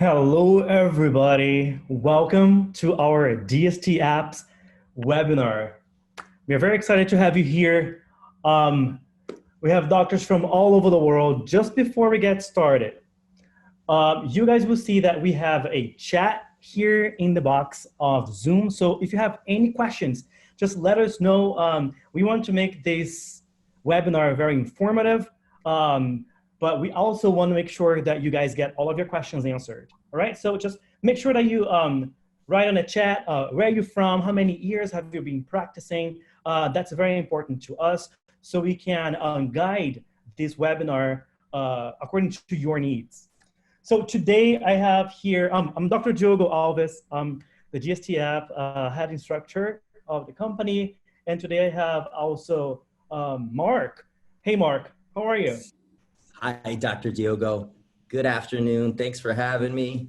Hello, everybody. Welcome to our DSDApp's webinar. We are very excited to have you here. Um, we have doctors from all over the world. Just before we get started, you guys will see that we have a chat here in the box of Zoom. So if you have any questions, just let us know. We want to make this webinar very informative, but we also want to make sure that you guys get all of your questions answered. All right, so just make sure that you write on the chat, where are you from, how many years have you been practicing? That's very important to us so we can guide this webinar according to your needs. So today I have here, I'm Dr. Diogo Alves. I'm the DSDApp head instructor of the company. And today I have also Mark. Hey, Mark, how are you? Hi, Dr. Diogo. Good afternoon. Thanks for having me.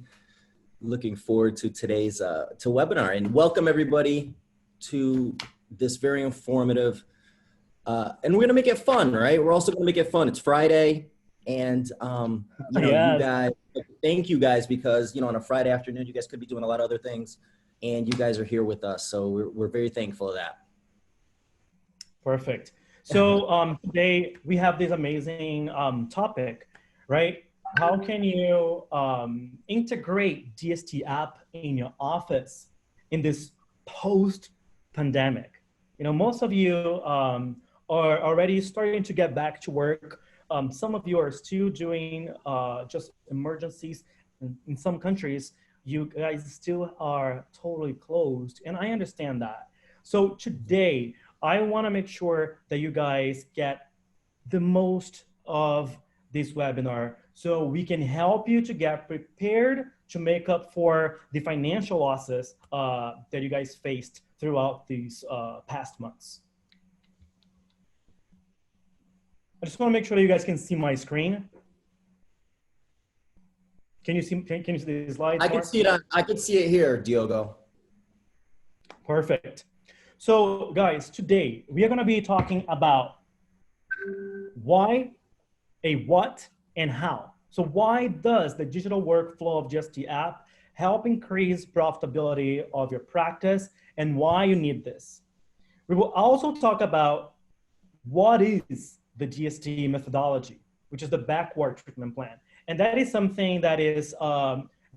Looking forward to today's webinar, and welcome everybody to this very informative, and we're gonna make it fun, right? We're also gonna make it fun. It's Friday, and you know, Yes. you guys, thank you guys, because on a Friday afternoon, you guys could be doing a lot of other things, and you guys are here with us, so we're very thankful of that. Perfect. So today we have this amazing topic, right? How can you integrate DSDApp in your office in this post-pandemic? Most of you are already starting to get back to work. Some of you are still doing just emergencies. In some countries, you guys still are totally closed, and I understand that. So today, I want to make sure that you guys get the most of this webinar so we can help you to get prepared to make up for the financial losses that you guys faced throughout these past months. I just want to make sure that you guys can see my screen. Can you see the slides? I can see it. I can see it here, Diogo. Perfect. So guys, today we are going to be talking about why, what, and how. So why does the digital workflow of DSDApp help increase profitability of your practice, and why you need this? We will also talk about what is the DSD methodology, which is the backward treatment plan. And that is something that is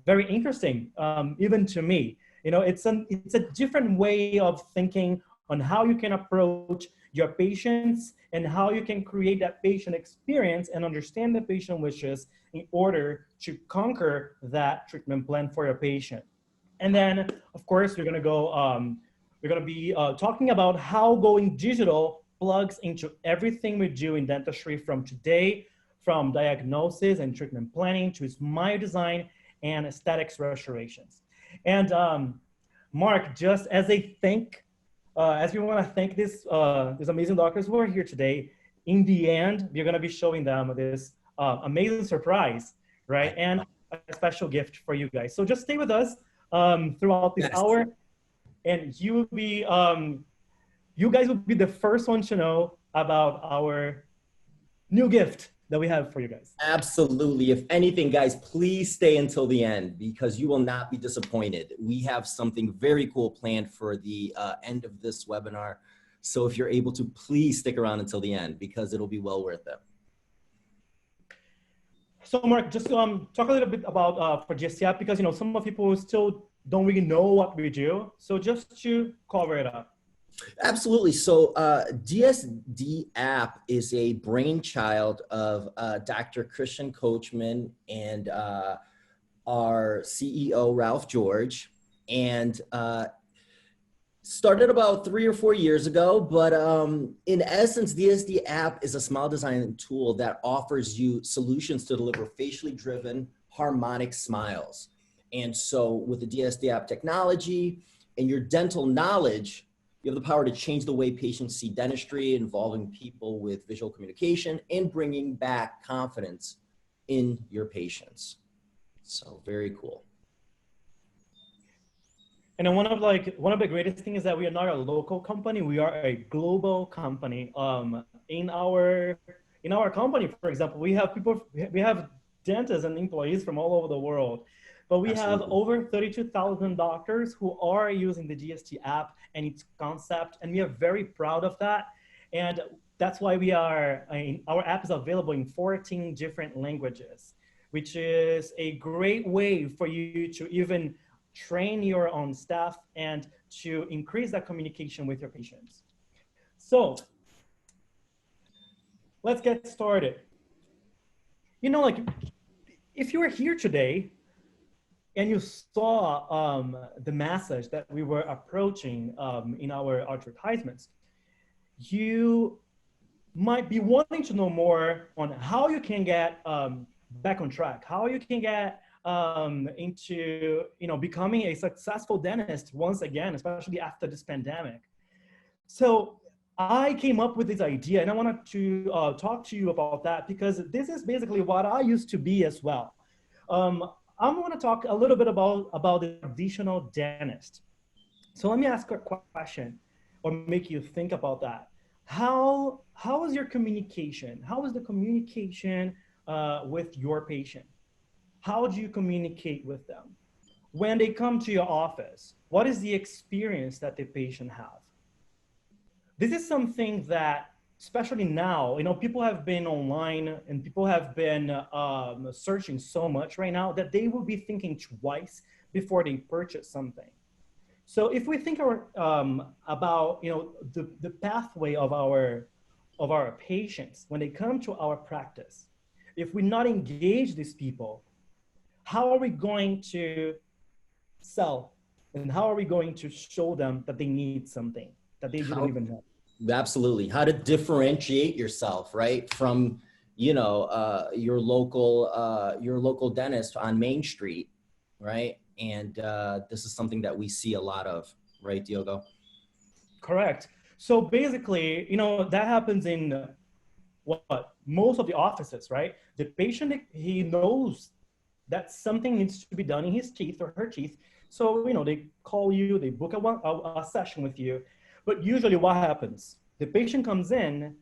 very interesting, even to me. It's a different way of thinking on how you can approach your patients and how you can create that patient experience and understand the patient wishes in order to conquer that treatment plan for your patient. And then, of course, we're gonna be talking about how going digital plugs into everything we do in dentistry from today, from diagnosis and treatment planning to smile design and aesthetics restorations. And Mark, just as a as we want to thank these amazing doctors who are here today, in the end, we're going to be showing them this amazing surprise, right? And a special gift for you guys. So just stay with us throughout this hour, and you guys will be the first one to know about our new gift that we have for you guys. Absolutely. If anything, guys, please stay until the end because you will not be disappointed. We have something very cool planned for the end of this webinar. So if you're able to, please stick around until the end because it'll be well worth it. So Mark, just talk a little bit about for DSDApp because some of people still don't really know what we do. So just to cover it up. Absolutely. So DSDApp is a brainchild of Dr. Christian Coachman and our CEO, Ralph George, and started about 3 or 4 years ago. But in essence, DSDApp is a smile design tool that offers you solutions to deliver facially driven harmonic smiles. And so with the DSDApp technology and your dental knowledge, you have the power to change the way patients see dentistry, involving people with visual communication and bringing back confidence in your patients. So very cool. And then one of the greatest things is that we are not a local company; we are a global company. In our company, for example, we have dentists and employees from all over the world. But we have Absolutely. over 32,000 doctors who are using the DST app and its concept, and we are very proud of that. And that's why our app is available in 14 different languages, which is a great way for you to even train your own staff and to increase that communication with your patients. So let's get started. You know, like if you were here today and you saw the message that we were approaching in our advertisements, you might be wanting to know more on how you can get back on track, how you can get into becoming a successful dentist once again, especially after this pandemic. So I came up with this idea, and I wanted to talk to you about that because this is basically what I used to be as well. I want to talk a little bit about the traditional dentist. So let me ask a question or make you think about that. How is your communication? How is the communication with your patient? How do you communicate with them? When they come to your office, what is the experience that the patient have? This is something that, especially now, people have been online and people have been searching so much right now that they will be thinking twice before they purchase something. So if we think about the pathway of our patients when they come to our practice, if we not engage these people, how are we going to sell, and how are we going to show them that they need something that they didn't even know? Absolutely. How to differentiate yourself, right, from your local dentist on Main Street, right? And this is something that we see a lot of, right, Diogo? Correct. So basically, that happens in most of the offices, right? The patient, he knows that something needs to be done in his teeth or her teeth. So, they call you, they book a session with you. But usually what happens? The patient comes in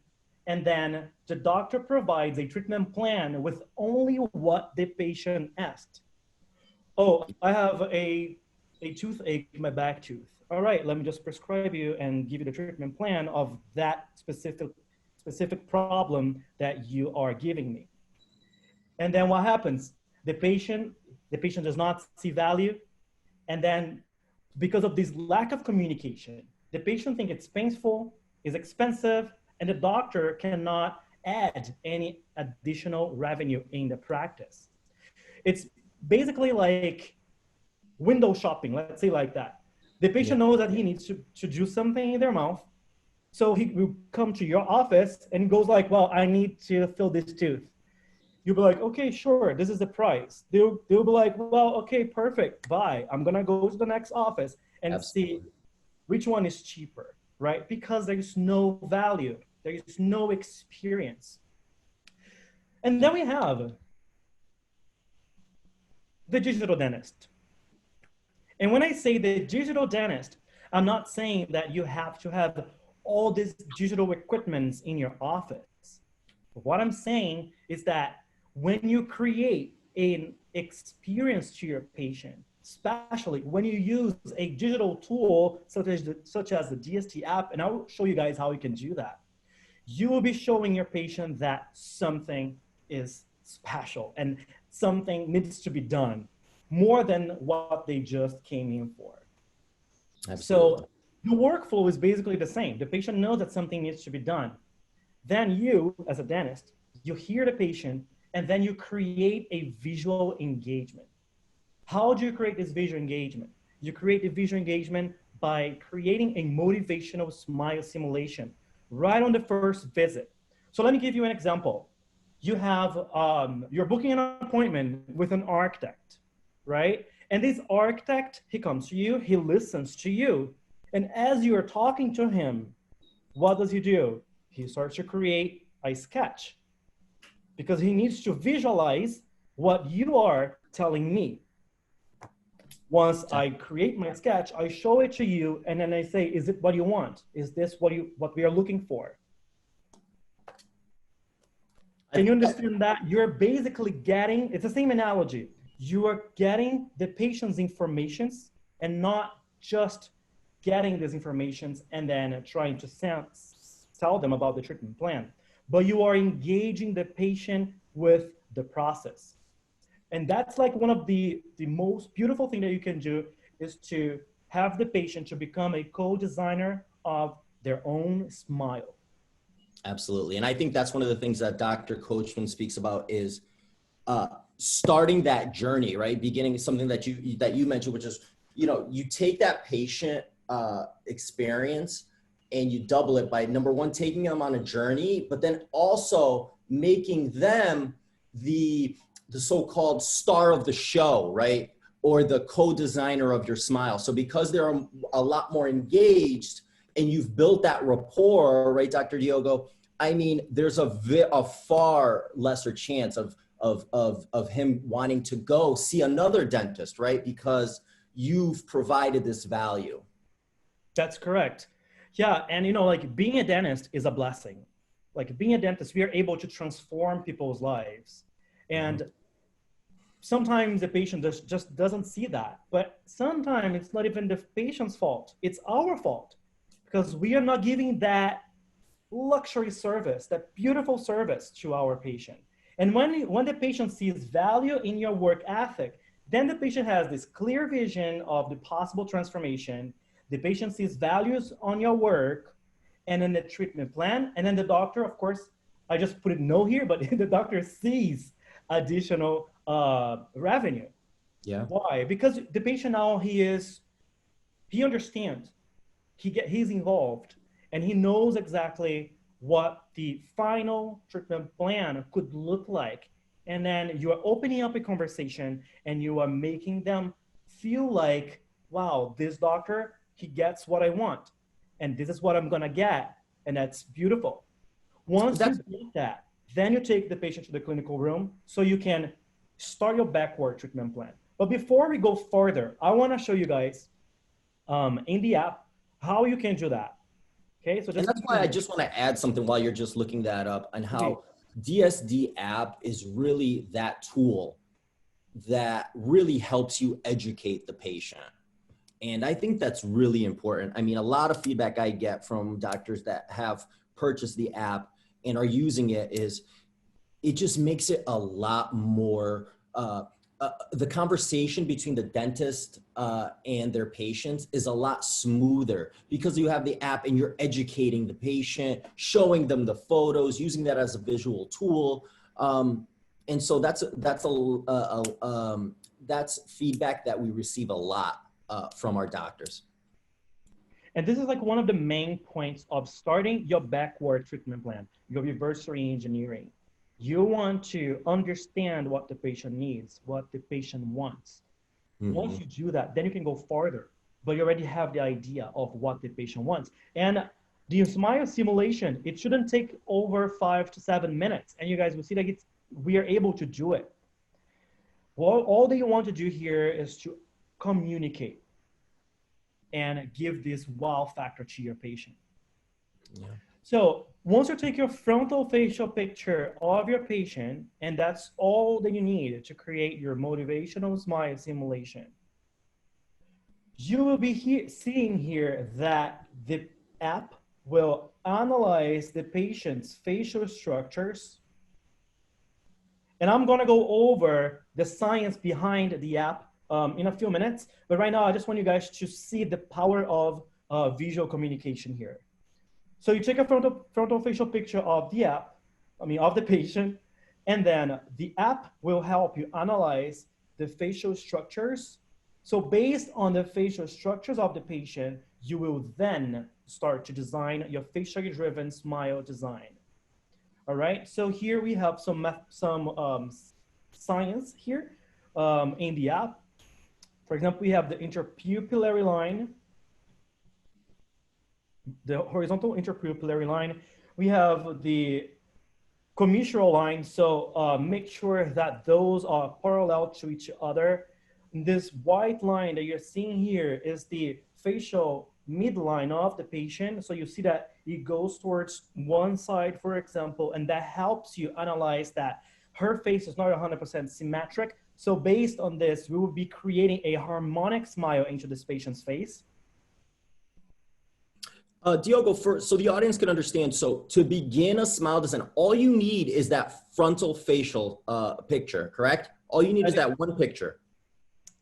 and then the doctor provides a treatment plan with only what the patient asked. Oh, I have a toothache in my back tooth. All right, let me just prescribe you and give you the treatment plan of that specific problem that you are giving me. And then what happens? The patient does not see value. And then because of this lack of communication, the patient thinks it's painful, is expensive, and the doctor cannot add any additional revenue in the practice. It's basically like window shopping, let's say like that. The patient knows that he needs to do something in their mouth. So he will come to your office and goes like, well, I need to fill this tooth. You'll be like, okay, sure, this is the price. They'll be like, well, okay, perfect, bye. I'm gonna go to the next office and see which one is cheaper, right? Because there is no value, there is no experience. And then we have the digital dentist. And when I say the digital dentist, I'm not saying that you have to have all these digital equipments in your office. What I'm saying is that when you create an experience to your patient, especially when you use a digital tool such as the DST app, and I'll show you guys how you can do that, you will be showing your patient that something is special and something needs to be done more than what they just came in for. Absolutely. So the workflow is basically the same. The patient knows that something needs to be done. Then you, as a dentist, you hear the patient, and then you create a visual engagement. How do you create this visual engagement? You create the visual engagement by creating a motivational smile simulation right on the first visit. So let me give you an example. You have, you're booking an appointment with an architect, right? And this architect, he comes to you, he listens to you. And as you are talking to him, what does he do? He starts to create a sketch because he needs to visualize what you are telling me. Once I create my sketch, I show it to you, and then I say, is it what you want? Is this what we are looking for? Can you understand that? You're basically getting, it's the same analogy. you are getting the patient's informations and not just getting these informations and then trying to tell them about the treatment plan, but you are engaging the patient with the process. And that's like one of the most beautiful thing that you can do is to have the patient to become a co-designer of their own smile. Absolutely. And I think that's one of the things that Dr. Coachman speaks about is starting that journey, right? Beginning something that you mentioned, which is, you take that patient experience and you double it by, number one, taking them on a journey, but then also making them the so-called star of the show, right? Or the co-designer of your smile. So because they're a lot more engaged and you've built that rapport, right, Dr. Diogo? I mean, there's a far lesser chance of him wanting to go see another dentist, right? Because you've provided this value. That's correct. Yeah, and like being a dentist is a blessing. Like being a dentist, we are able to transform people's lives. And sometimes the patient just doesn't see that. But sometimes it's not even the patient's fault. It's our fault because we are not giving that luxury service, that beautiful service to our patient. And when the patient sees value in your work ethic, then the patient has this clear vision of the possible transformation. The patient sees values on your work and then the treatment plan. And then the doctor, of course, I just put it no here, but the doctor sees additional revenue. Yeah. Why? Because the patient now he understands, he's involved, and he knows exactly what the final treatment plan could look like. And then you are opening up a conversation and you are making them feel like, wow, this doctor, he gets what I want. And this is what I'm gonna get. And that's beautiful. Once you get that, then you take the patient to the clinical room so you can start your backward treatment plan. But before we go further, I wanna show you guys in the app how you can do that. Okay, so and that's why I just want to add something while you're just looking that up, and how DSDApp is really that tool that really helps you educate the patient. And I think that's really important. I mean, a lot of feedback I get from doctors that have purchased the app and are using it is it just makes it a lot more the conversation between the dentist and their patients is a lot smoother because you have the app and you're educating the patient, showing them the photos, using that as a visual tool. And so that's feedback that we receive a lot from our doctors. And this is like one of the main points of starting your backward treatment plan, your reverse re-engineering. You want to understand what the patient needs, what the patient wants. Once you do that, then you can go farther, but you already have the idea of what the patient wants. And the smile simulation, it shouldn't take over 5 to 7 minutes. And you guys will see that we are able to do it. Well, all that you want to do here is to communicate and give this wow factor to your patient. Yeah. So once you take your frontal facial picture of your patient, and that's all that you need to create your motivational smile simulation, you will be seeing here that the app will analyze the patient's facial structures. And I'm gonna go over the science behind the app in a few minutes, but right now I just want you guys to see the power of visual communication here. So you take a frontal facial picture of the app, of the patient, and then the app will help you analyze the facial structures. So based on the facial structures of the patient, you will then start to design your facially driven smile design. All right, so here we have some science here in the app. For example, we have the interpupillary line, the horizontal interpupillary line. We have the commissural line, so make sure that those are parallel to each other. This white line that you're seeing here is the facial midline of the patient. So you see that it goes towards one side, for example, and that helps you analyze that her face is not 100% symmetric, So based on this, we will be creating a harmonic smile into this patient's face. Diogo, so the audience can understand, so to begin a smile design, all you need is that frontal facial picture, correct? All you need is that one picture.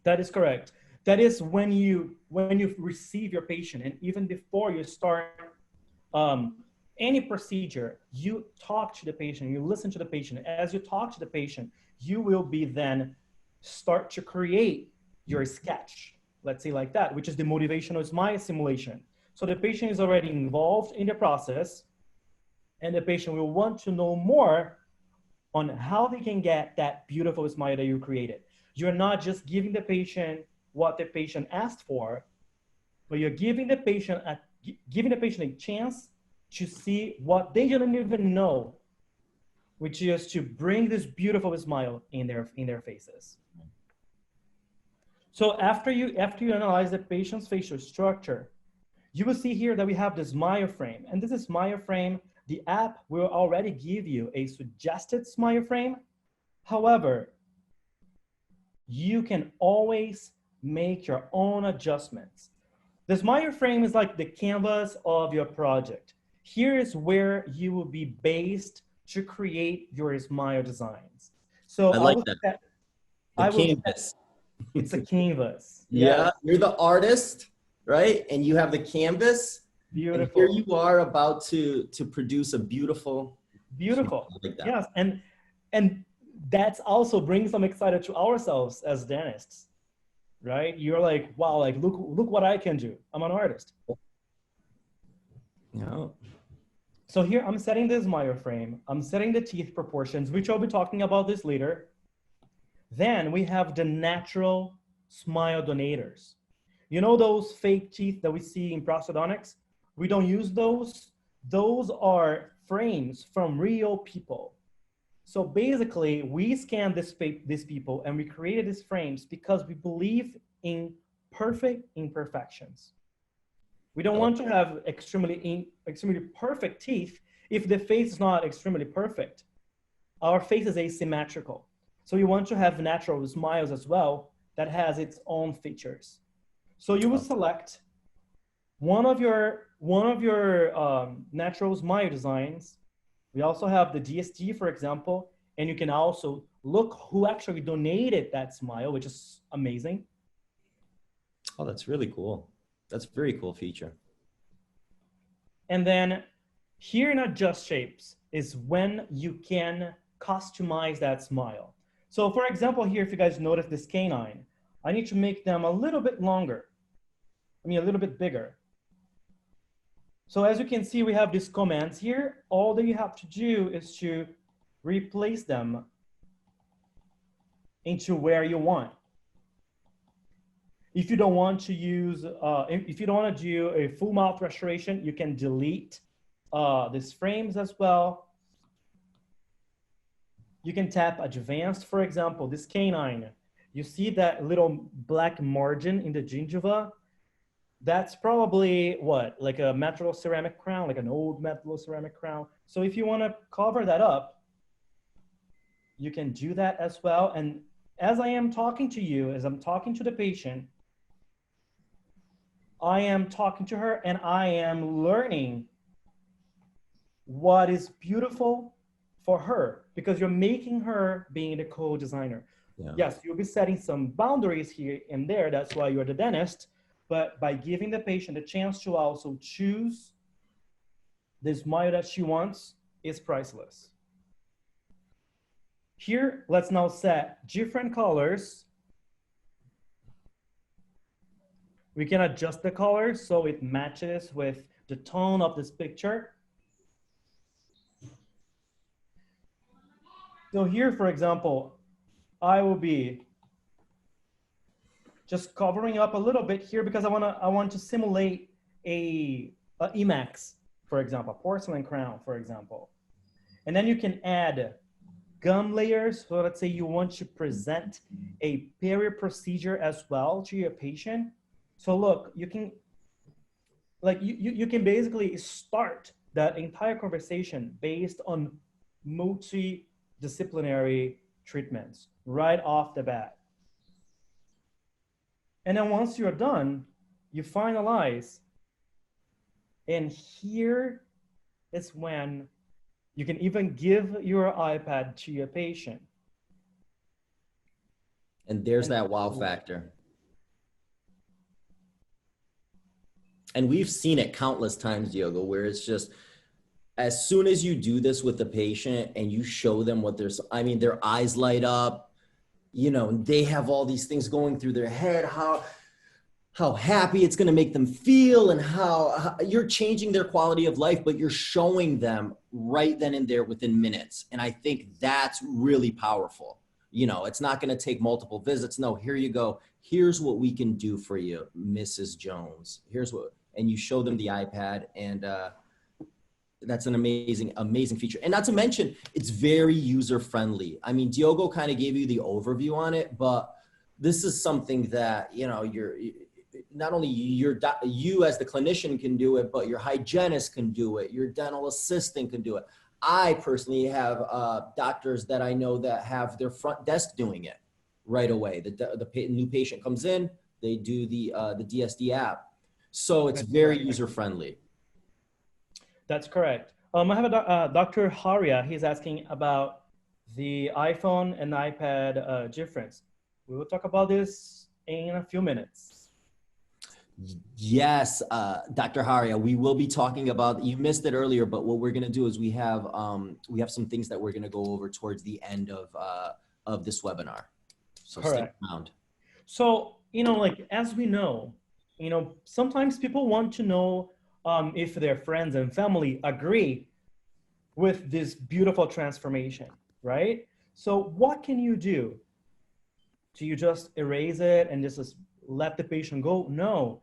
That is correct. That is when you receive your patient, and even before you start any procedure, you talk to the patient, you listen to the patient. As you talk to the patient, you will be then start to create your sketch, let's say like that, which is the motivational smile simulation. So the patient is already involved in the process, and the patient will want to know more on how they can get that beautiful smile that you created. You're not just giving the patient what the patient asked for, but you're giving the patient a chance to see what they didn't even know, which is to bring this beautiful smile in their faces. So after you analyze the patient's facial structure, you will see here that we have this smile frame, and this is smile frame. The app will already give you a suggested smile frame. However, you can always make your own adjustments. The smile frame is like the canvas of your project. Here is where you will be based to create your smile designs. So I like that. The canvas. It's a canvas. Yeah, you're the artist, right? And you have the canvas. Beautiful. And here you are about to produce a beautiful. Like that. Yes, and that's also brings some excited to ourselves as dentists, right? You're like, wow, like look what I can do. I'm an artist. Yeah. So here I'm setting the smile frame. I'm setting the teeth proportions, which I'll be talking about this later. Then we have the natural smile donators. You know those fake teeth that we see in prosthodontics? We don't use those. Those are frames from real people. So basically, we scanned these people and we created these frames because we believe in perfect imperfections. We don't want to have extremely perfect teeth if the face is not extremely perfect. Our face is asymmetrical. So you want to have natural smiles as well that has its own features. So you will select one of your natural smile designs. We also have the DSD, for example, and you can also look who actually donated that smile, which is amazing. Oh, that's really cool. That's a very cool feature. And then here in Adjust Shapes is when you can customize that smile. So for example, here, if you guys notice this canine, I need to make them a little bit longer. I mean, a little bit bigger. So as you can see, we have these commands here. All that you have to do is to replace them into where you want. If you don't want to use, if you don't want to do a full mouth restoration, you can delete these frames as well. You can tap advanced, for example, this canine. You see that little black margin in the gingiva? That's probably what, like a metal ceramic crown, like an old metal ceramic crown. So if you want to cover that up, you can do that as well. And as I am talking to you, as I'm talking to the patient, I am talking to her and I am learning what is beautiful for her, because you're making her being the co-designer. Yeah. Yes, you'll be setting some boundaries here and there. That's why you're the dentist. But by giving the patient a chance to also choose the smile that she wants is priceless. Here, let's now set different colors. We can adjust the color so it matches with the tone of this picture. So here, for example, I will be just covering up a little bit here because I want to simulate a Emax, for example, a porcelain crown, for example. And then you can add gum layers. So let's say you want to present a peri-procedure as well to your patient. So look, you can you can basically start that entire conversation based on multidisciplinary treatments. right off the bat. And then once you're done, you finalize. And here is when you can even give your iPad to your patient. And there's that wow factor. And we've seen it countless times, Diogo, where it's just, as soon as you do this with the patient and you show them what there's, I mean, their eyes light up, you know, they have all these things going through their head, how happy it's going to make them feel, and how you're changing their quality of life, but you're showing them right then and there within minutes. And I think that's really powerful. You know, it's not going to take multiple visits. No, here you go. Here's what we can do for you, Mrs. Jones. Here's what, and you show them the iPad, and that's an amazing feature. And not to mention, it's very user-friendly. I mean, Diogo kind of gave you the overview on it, but this is something that, you know, not only you as the clinician can do it, but your hygienist can do it. Your dental assistant can do it. I personally have doctors that I know that have their front desk doing it right away. The new patient comes in, they do the DSDApp. So it's very user-friendly. That's correct. I have a Dr. Haria. He's asking about the iPhone and iPad difference. We will talk about this in a few minutes. Yes, Dr. Haria, we will be talking about, you missed it earlier, but what we're going to do is we have some things that we're going to go over towards the end of this webinar. So stick around. So, you know, like, as we know, you know, sometimes people want to know if their friends and family agree with this beautiful transformation, right? So what can you do? Do you just erase it and just let the patient go? No.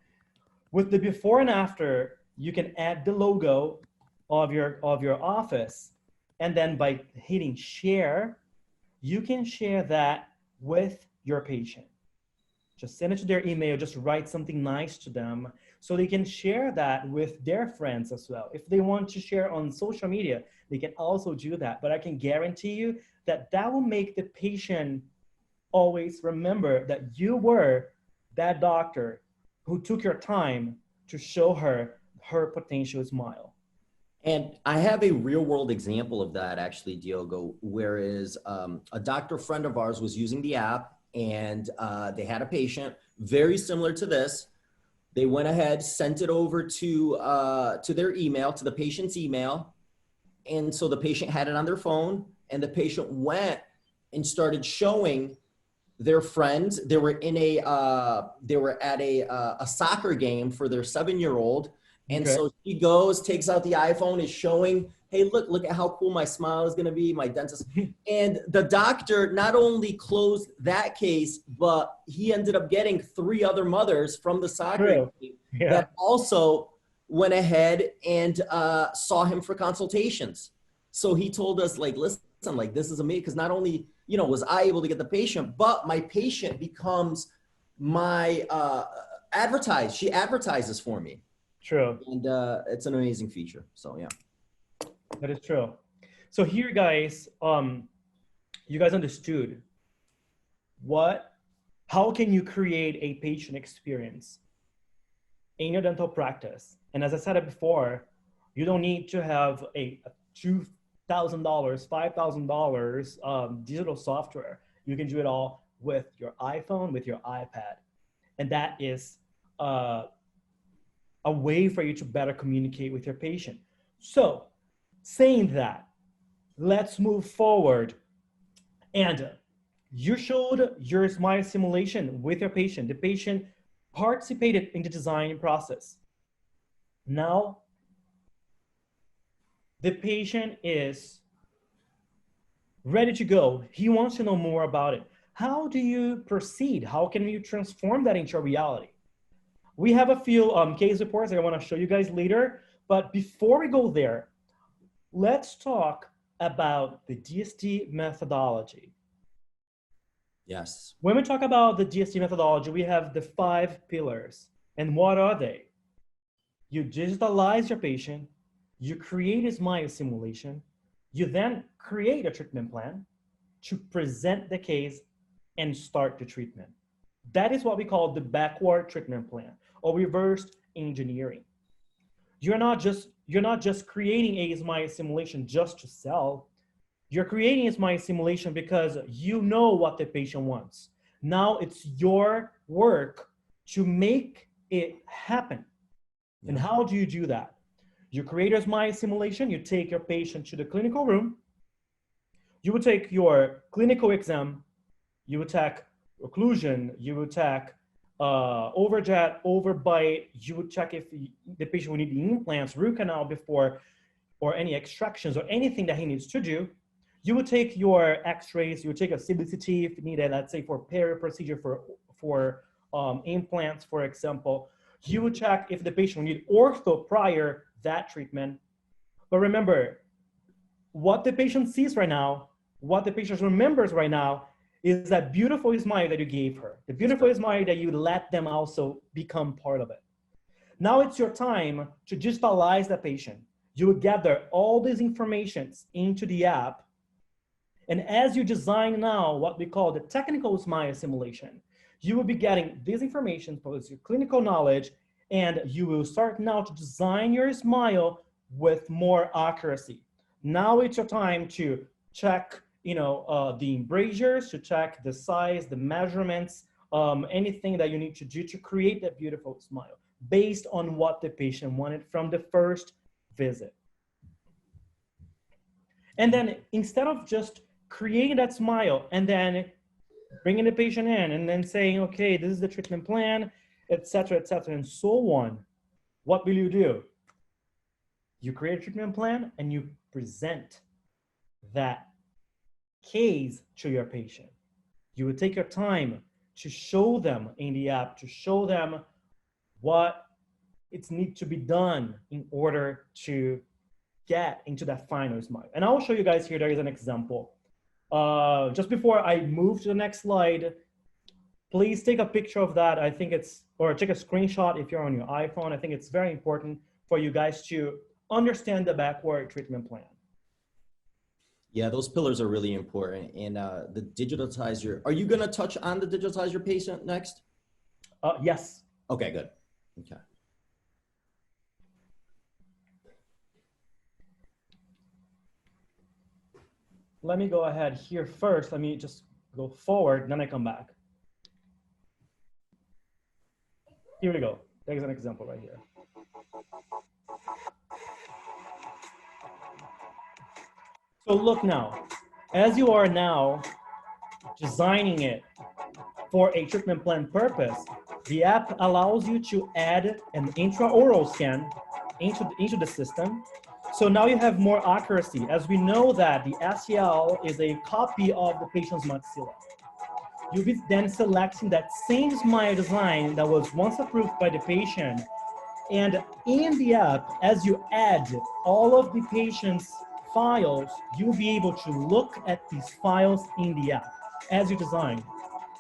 With the before and after, you can add the logo of your office, and then by hitting share, you can share that with your patient. Just send it to their email, just write something nice to them so they can share that with their friends as well. If they want to share on social media, they can also do that. But I can guarantee you that that will make the patient always remember that you were that doctor who took your time to show her her potential smile. And I have a real world example of that, actually, Diogo, whereas a doctor friend of ours was using the app, and they had a patient very similar to this. They went ahead, sent it over to their email, to the patient's email. And so the patient had it on their phone, and the patient went and started showing their friends. They were at a soccer game for their 7-year-old. And so she goes, takes out the iPhone, is showing, hey, look at how cool my smile is going to be, my dentist. And the doctor not only closed that case, but he ended up getting 3 other mothers from the soccer team that also went ahead and saw him for consultations. So he told us, like, listen, like, this is amazing, because not only, you know, was I able to get the patient, but my patient becomes my she advertises for me. True. And it's an amazing feature. So yeah. That is true. So here, guys, you guys understood how can you create a patient experience in your dental practice? And as I said it before, you don't need to have a $2,000, $5,000 digital software. You can do it all with your iPhone, with your iPad. And that is a way for you to better communicate with your patient. So saying that, let's move forward. And you showed your smile simulation with your patient. The patient participated in the design process. Now, the patient is ready to go. He wants to know more about it. How do you proceed? How can you transform that into reality? We have a few case reports that I want to show you guys later. But before we go there, let's talk about the DSD methodology. Yes. When we talk about the DSD methodology, we have the 5 pillars. And what are they? You digitalize your patient, you create a smile simulation, you then create a treatment plan to present the case and start the treatment. That is what we call the backward treatment plan or reverse engineering. You're not just creating a smile simulation just to sell. You're creating a smile simulation because you know what the patient wants. Now it's your work to make it happen. And how do you do that? You create a smile simulation, you take your patient to the clinical room, you would take your clinical exam, you would take occlusion, you would take overjet, overbite, you would check if the patient will need the implants, root canal before, or any extractions or anything that he needs to do. You would take your x-rays, you would take a CBCT if needed, let's say for peri procedure for implants, for example. You would check if the patient will need ortho prior that treatment. But remember, what the patient sees right now, what the patient remembers right now, is that beautiful smile that you gave her, the beautiful smile that you let them also become part of it. Now it's your time to digitalize the patient. You would gather all these informations into the app. And as you design now what we call the technical smile simulation, you will be getting this information plus your clinical knowledge, and you will start now to design your smile with more accuracy. Now it's your time to check the embrasures, to check the size, the measurements, anything that you need to do to create that beautiful smile based on what the patient wanted from the first visit. And then instead of just creating that smile and then bringing the patient in and then saying, okay, this is the treatment plan, et cetera, and so on, what will you do? You create a treatment plan and you present that case to your patient. You would take your time to show them in the app, to show them what it needs to be done in order to get into that final smile. And I will show you guys here, there is an example. Just before I move to the next slide, please take a picture of that. I think or take a screenshot if you're on your iPhone. I think it's very important for you guys to understand the backward treatment plan. Yeah, those pillars are really important. And the digitize your, are you gonna touch on the digitize your patient next? Yes. Okay, good. Okay. Let me go ahead here first. Let me just go forward, then I come back. Here we go. There's an example right here. So look now, as you are now designing it for a treatment plan purpose, the app allows you to add an intraoral scan into the system. So now you have more accuracy, as we know that the SEL is a copy of the patient's maxilla. You'll be then selecting that same smile design that was once approved by the patient. And in the app, as you add all of the patient's files, you'll be able to look at these files in the app as you design.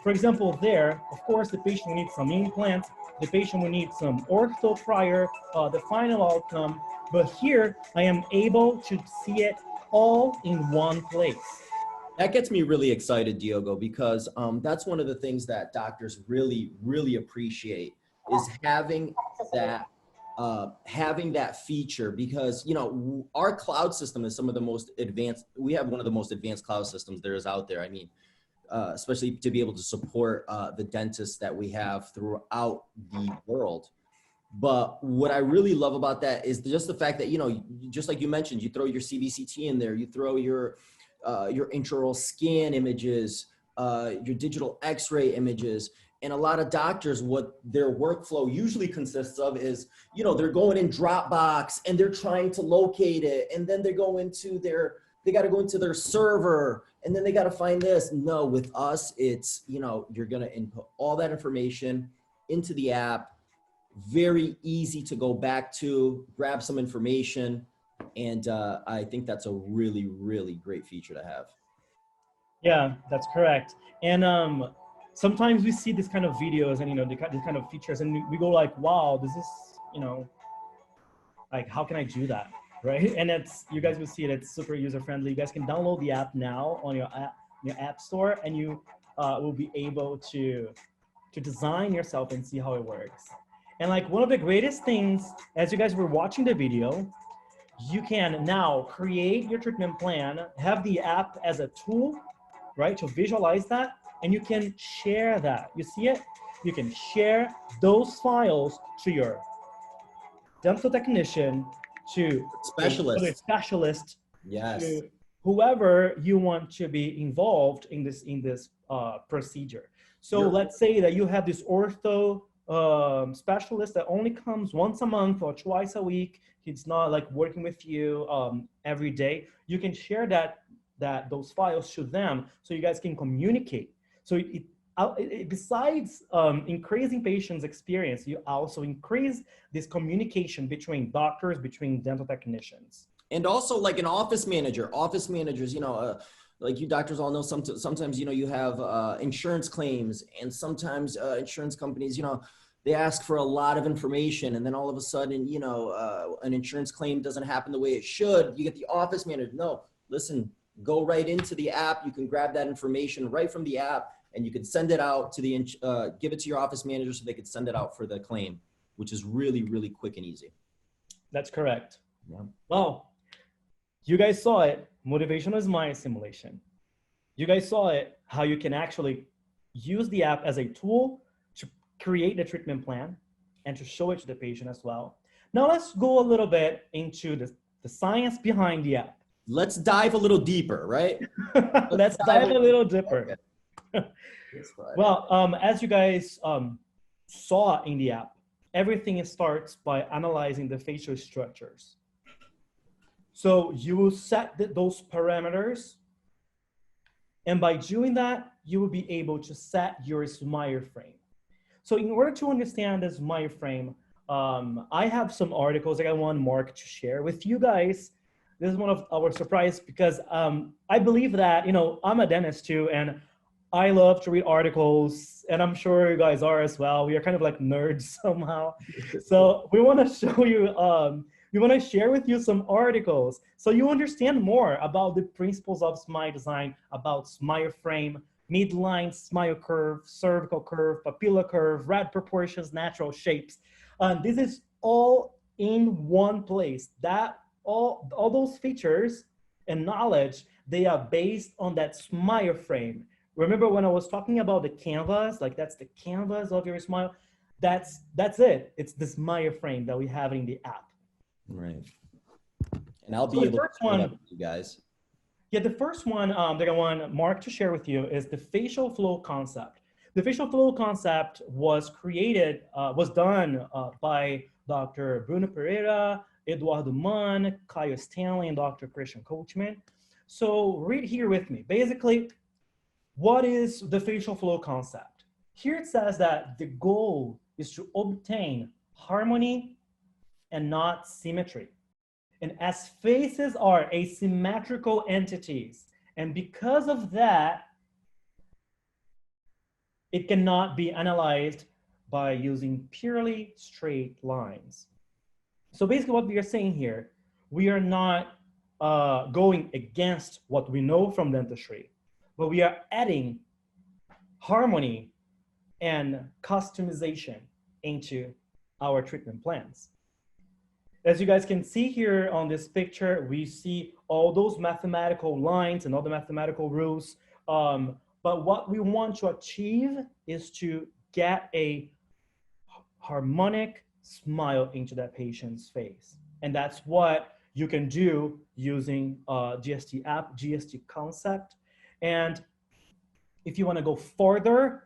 For example, there, of course, the patient will need some implants, the patient will need some ortho prior, the final outcome, but here I am able to see it all in one place. That gets me really excited, Diogo, because that's one of the things that doctors really, really appreciate is having that feature, because our cloud system is some of the most advanced. We have one of the most advanced cloud systems there is out there. I mean, especially to be able to support the dentists that we have throughout the world. But what I really love about that is just the fact that, just like you mentioned, you throw your CBCT in there, you throw your intraoral scan images, your digital x-ray images. And a lot of doctors, what their workflow usually consists of is, they're going in Dropbox and they're trying to locate it. And then they go into they got to go into their server and then they got to find this. No, with us, it's, you're going to input all that information into the app. Very easy to go back to, grab some information. And I think that's a really, really great feature to have. Yeah, that's correct. And sometimes we see this kind of videos and, these kind of features and we go like, wow, this is, like, how can I do that? Right. And you guys will see it. It's super user friendly. You guys can download the app now on your app store and you will be able to design yourself and see how it works. And like one of the greatest things, as you guys were watching the video, you can now create your treatment plan, have the app as a tool, right, to visualize that, and you can share that. You see it? You can share those files to your dental technician, to a specialist, yes, to whoever you want to be involved in this procedure. So let's say that you have this ortho specialist that only comes once a month or twice a week. He's not like working with you every day. You can share those files to them so you guys can communicate. So besides increasing patients' experience, you also increase this communication between doctors, between dental technicians. And also like an office managers, like you doctors all know, sometimes, you have insurance claims, and sometimes insurance companies, they ask for a lot of information, and then all of a sudden, an insurance claim doesn't happen the way it should. You get the office manager, no, listen, go right into the app. You can grab that information right from the app, and you can send it out to give it to your office manager so they could send it out for the claim, which is really, really quick and easy. That's correct. Yeah. Well, you guys saw it, motivational smile simulation. You guys saw it, how you can actually use the app as a tool to create the treatment plan and to show it to the patient as well. Now let's go a little bit into the science behind the app. Let's dive a little deeper, right? Let's dive a little deeper. Well, as you guys saw in the app, everything starts by analyzing the facial structures. So you will set those parameters, and by doing that, you will be able to set your smile frame. So in order to understand this smile frame, I have some articles that I want Mark to share with you guys. This is one of our surprise because I believe that, I'm a dentist too, and I love to read articles, and I'm sure you guys are as well. We are kind of like nerds somehow. So we want to show you, we want to share with you some articles so you understand more about the principles of smile design, about smile frame, midline smile curve, cervical curve, papilla curve, rad proportions, natural shapes. This is all in one place. That all those features and knowledge, they are based on that smile frame. Remember when I was talking about the canvas, like that's the canvas of your smile? That's it. It's the smile frame that we have in the app. Right. And I'll be able to put up with you guys. Yeah, the first one that I want Mark to share with you is the facial flow concept. The facial flow concept was created, was done by Dr. Bruno Pereira, Eduardo Mann, Caio Stanley, and Dr. Christian Coachman. So read here with me. Basically, what is the facial flow concept? Here it says that the goal is to obtain harmony and not symmetry. And as faces are asymmetrical entities, and because of that, it cannot be analyzed by using purely straight lines. So basically what we are saying here, we are not going against what we know from dentistry, but we are adding harmony and customization into our treatment plans. As you guys can see here on this picture, we see all those mathematical lines and all the mathematical rules. But what we want to achieve is to get a harmonic smile into that patient's face. And that's what you can do using DSDApp, GST concept. And if you want to go further,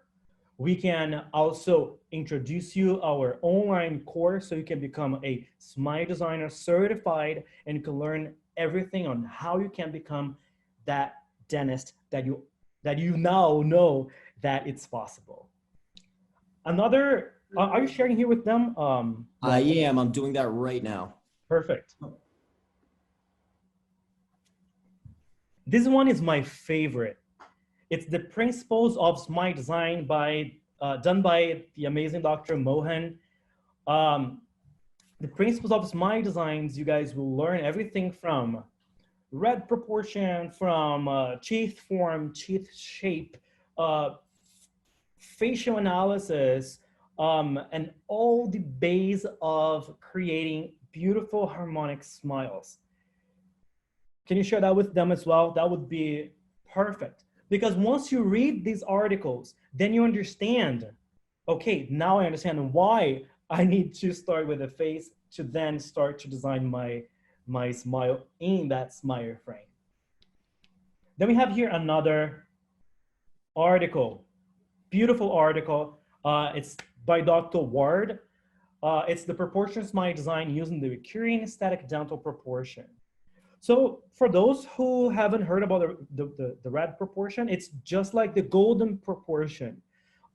we can also introduce you our online course so you can become a smile designer certified and you can learn everything on how you can become that dentist that you now know that it's possible. Another, are you sharing here with them? I am. I'm doing that right now. Perfect. This one is my favorite. It's the principles of smile design done by the amazing Dr. Mohan. The principles of smile designs, you guys will learn everything from red proportion, from teeth form, teeth shape, facial analysis, and all the base of creating beautiful harmonic smiles. Can you share that with them as well? That would be perfect. Because once you read these articles, then you understand, okay, now I understand why I need to start with the face to then start to design my smile in that smile frame. Then we have here another article, beautiful article. It's by Dr. Ward. It's the proportion smile design using the recurring esthetic dental proportion. So for those who haven't heard about the red proportion, it's just like the golden proportion.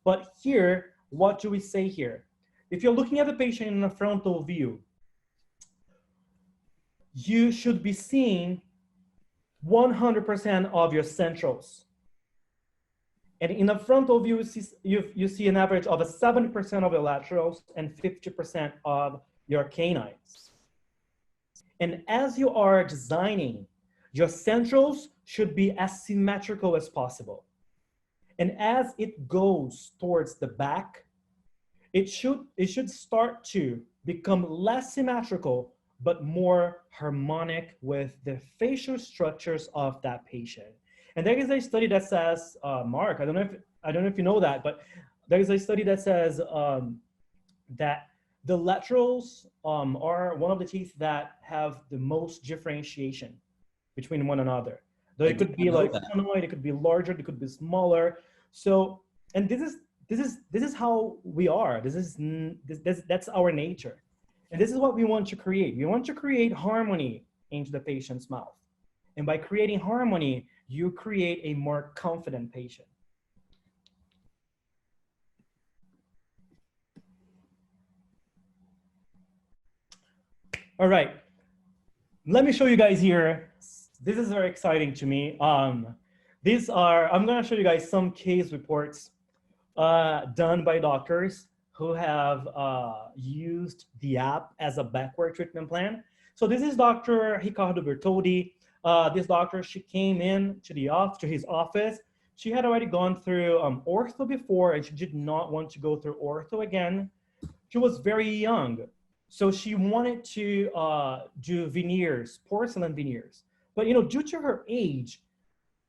But here, what do we say here? If you're looking at the patient in a frontal view, you should be seeing 100% of your centrals. And in the frontal view, you see an average of 70% of your laterals and 50% of your canines. And as you are designing, your centrals should be as symmetrical as possible. And as it goes towards the back, it should start to become less symmetrical, but more harmonic with the facial structures of that patient. And there is a study that says, Mark, I don't know if you know that, but there is a study that says that the laterals are one of the teeth that have the most differentiation between one another. Though it could be like conoid, it could be larger, it could be smaller. So, and this is how we are. That's our nature, and this is what we want to create. We want to create harmony into the patient's mouth, and by creating harmony, you create a more confident patient. All right, let me show you guys here. This is very exciting to me. I'm gonna show you guys some case reports done by doctors who have used the app as a backward treatment plan. So this is Dr. Ricardo Bertoldi. This doctor, she came in to his office. She had already gone through ortho before, and she did not want to go through ortho again. She was very young. So she wanted to do veneers, porcelain veneers. But due to her age,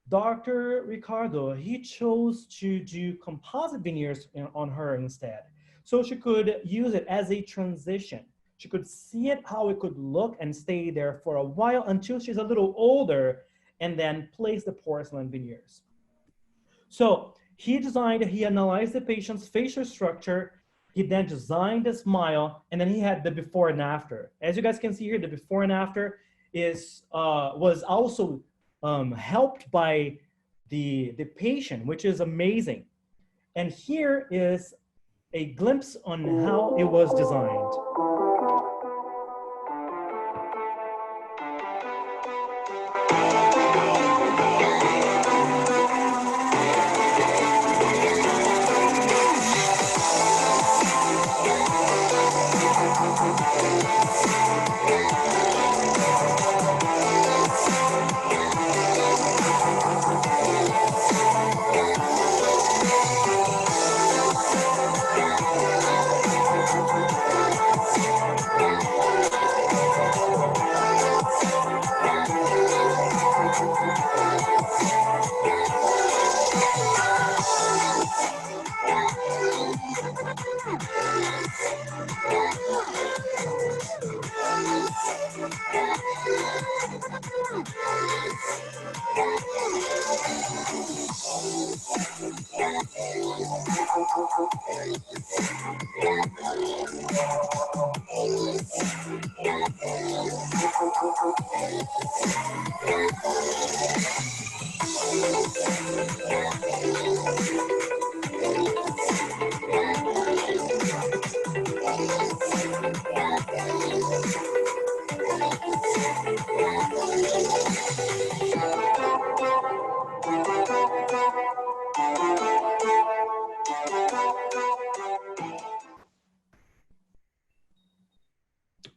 Dr. Ricardo, he chose to do composite veneers on her instead. So she could use it as a transition. She could see it, how it could look, and stay there for a while until she's a little older, and then place the porcelain veneers. So he analyzed the patient's facial structure. He then designed the smile, and then he had the before and after. As you guys can see here, the before and after was also helped by the patient, which is amazing. And here is a glimpse on how it was designed.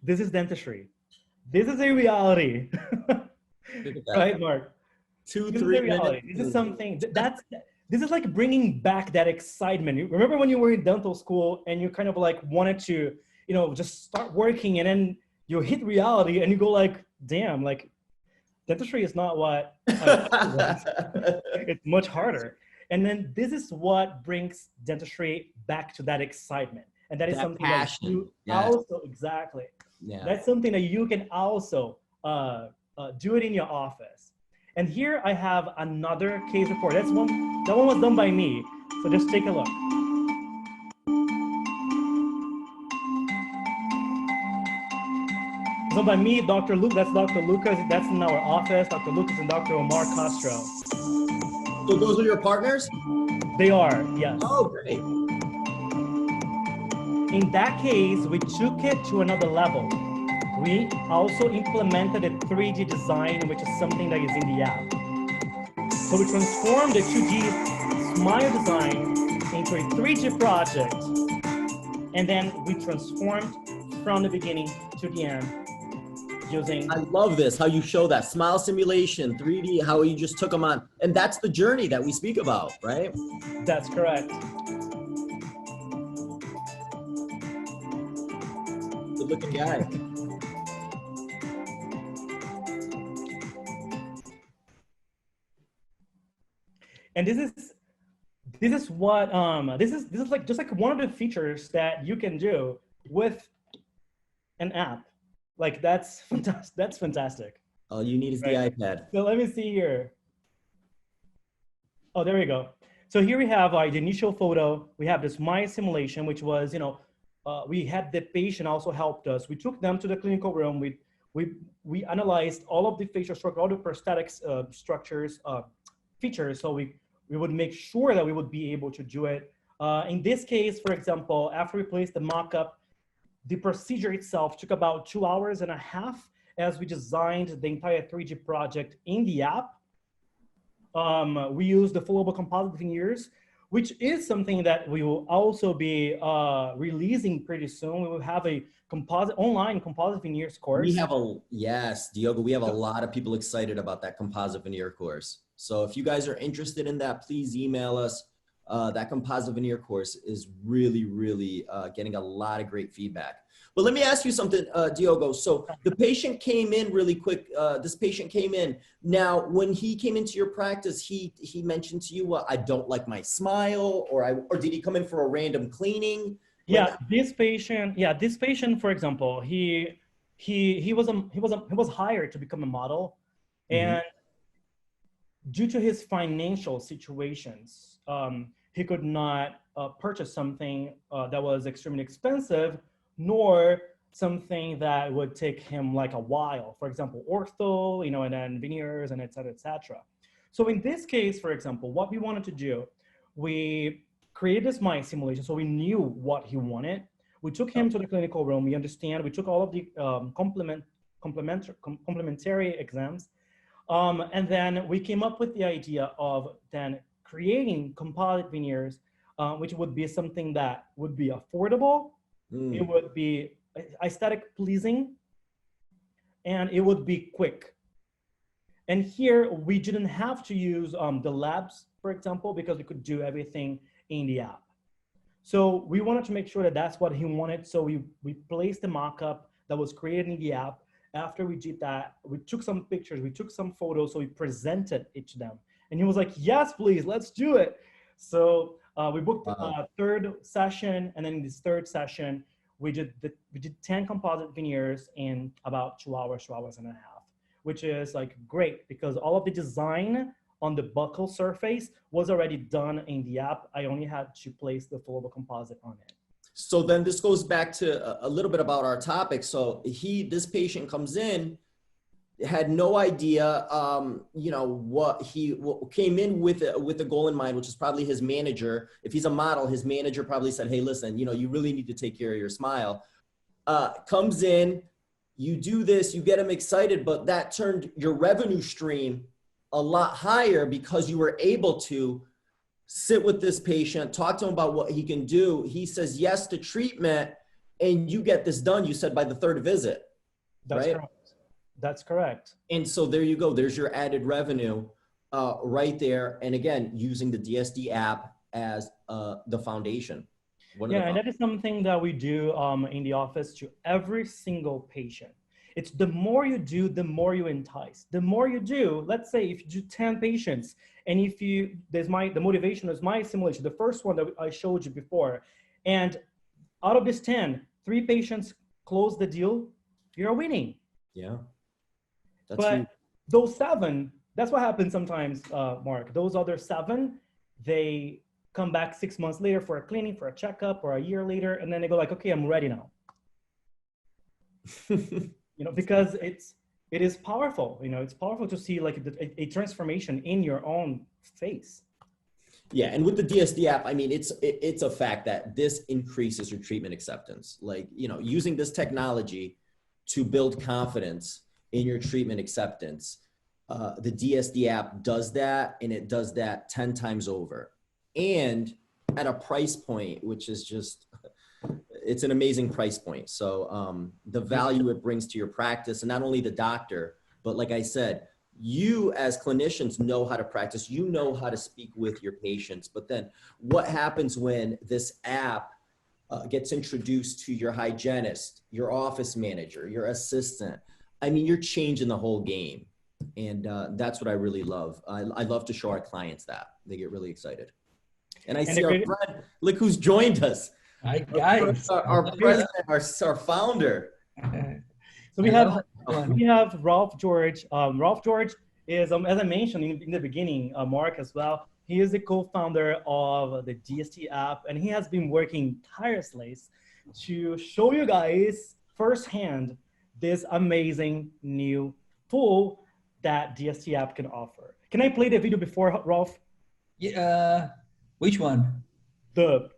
This is dentistry. This is a reality. Right, Mark? 2-3 minutes. This is something this is like bringing back that excitement. You remember when you were in dental school and you kind of like wanted to, you know, just start working, and then you hit reality and you go like, damn, like dentistry is not what I thought it was. It's much harder. And then this is what brings dentistry back to that excitement. And that is That something passion. that you Yes. also, exactly. Yeah. That's something that you can also do it in your office. And here I have another case report. That one was done by me. So just take a look. So by me, Dr. Luke, that's Dr. Lucas, that's in our office, Dr. Lucas and Dr. Omar Castro. So those are your partners? They are, yes. Oh, great. In that case, we took it to another level. We also implemented a 3D design, which is something that is in the app. So we transformed the 2D smile design into a 3D project. And then we transformed from the beginning to the end using... I love this, how you show that smile simulation, 3D, how you just took them on. And that's the journey that we speak about, right? That's correct. Good looking guy. And this is what this is like just like one of the features that you can do with an app. Like that's fantastic. That's fantastic. All you need is the iPad. So let me see here. Oh, there we go. So here we have the initial photo. We have this my simulation, which was, you know, we had the patient also helped us. We took them to the clinical room. We analyzed all of the facial structure, all the prosthetics structures, features. So we would make sure that we would be able to do it. In this case, for example, after we placed the mock-up, the procedure itself took about 2.5 hours as we designed the entire 3D project in the app. We used the flowable composite veneers, which is something that we will also be releasing pretty soon. We will have a online composite veneers course. Yes, Diogo, we have a lot of people excited about that composite veneer course. So if you guys are interested in that, please email us. That composite veneer course is really, really getting a lot of great feedback. But let me ask you something, Diogo. So the patient came in really quick. This patient came in. Now, when he came into your practice, he mentioned to you, well, I don't like my smile, or did he come in for a random cleaning? Yeah, this patient, for example, he was hired to become a model, and due to his financial situations, he could not purchase something that was extremely expensive, nor something that would take him like a while. For example, ortho, you know, and then veneers and et cetera, et cetera. So in this case, for example, what we wanted to do, we created this mind simulation, so we knew what he wanted. We took him to the clinical room. We took all of the complementary exams. And then we came up with the idea of then creating composite veneers, which would be something that would be affordable. It would be aesthetic pleasing, and it would be quick. And here we didn't have to use the labs, for example, because we could do everything in the app. So we wanted to make sure that that's what he wanted. So we placed the mock-up that was created in the app. After we did that, we took some pictures, we took some photos, so we presented it to them. And he was like, yes, please, let's do it. So we booked a third session, and then in this third session, we did 10 composite veneers in about 2 hours, 2.5 hours, which is like great because all of the design on the buccal surface was already done in the app. I only had to place the flowable composite on it. So then this goes back to a little bit about our topic. So this patient comes in, had no idea, you know, what he came in with a goal in mind, which is probably his manager. If he's a model, his manager probably said, hey, listen, you know, you really need to take care of your smile. Comes in, you do this, you get him excited, but that turned your revenue stream a lot higher because you were able to sit with this patient, talk to him about what he can do. He says yes to treatment, and you get this done, you said, by the third visit. That's right? Correct. That's correct. And so there you go. There's your added revenue. right there. And again, using the DSD app as the foundation. Yeah, and that is something that we do in the office to every single patient. It's the more you do, the more you entice. The more you do, let's say if you do 10 patients, and if you, the motivation is my simulation, the first one that I showed you before, and out of this 10, 3 patients close the deal, you're winning. Yeah. But huge. Those 7, that's what happens sometimes, Mark. Those other 7, they come back 6 months later for a cleaning, for a checkup, or a year later, and then they go like, okay, I'm ready now. You know, because it is powerful. You know, it's powerful to see like a transformation in your own face. Yeah, and with the DSD app, I mean, it's a fact that this increases your treatment acceptance. Like, you know, using this technology to build confidence in your treatment acceptance, the DSD app does that, and it does that 10 times over. And at a price point, which is just, it's an amazing price point. So the value it brings to your practice, and not only the doctor, but like I said, you as clinicians know how to practice, you know how to speak with your patients, but then what happens when this app gets introduced to your hygienist, your office manager, your assistant? I mean, you're changing the whole game. And that's what I really love. I love to show our clients that. They get really excited. And I see our friend, look who's joined us. Hi, guys. Our president, our founder. So we have Ralph George. Ralph George is, as I mentioned in the beginning, Mark as well. He is the co-founder of the DSD app, and he has been working tirelessly to show you guys firsthand this amazing new tool that DSD app can offer. Can I play the video before, Ralph? Yeah. Which one? The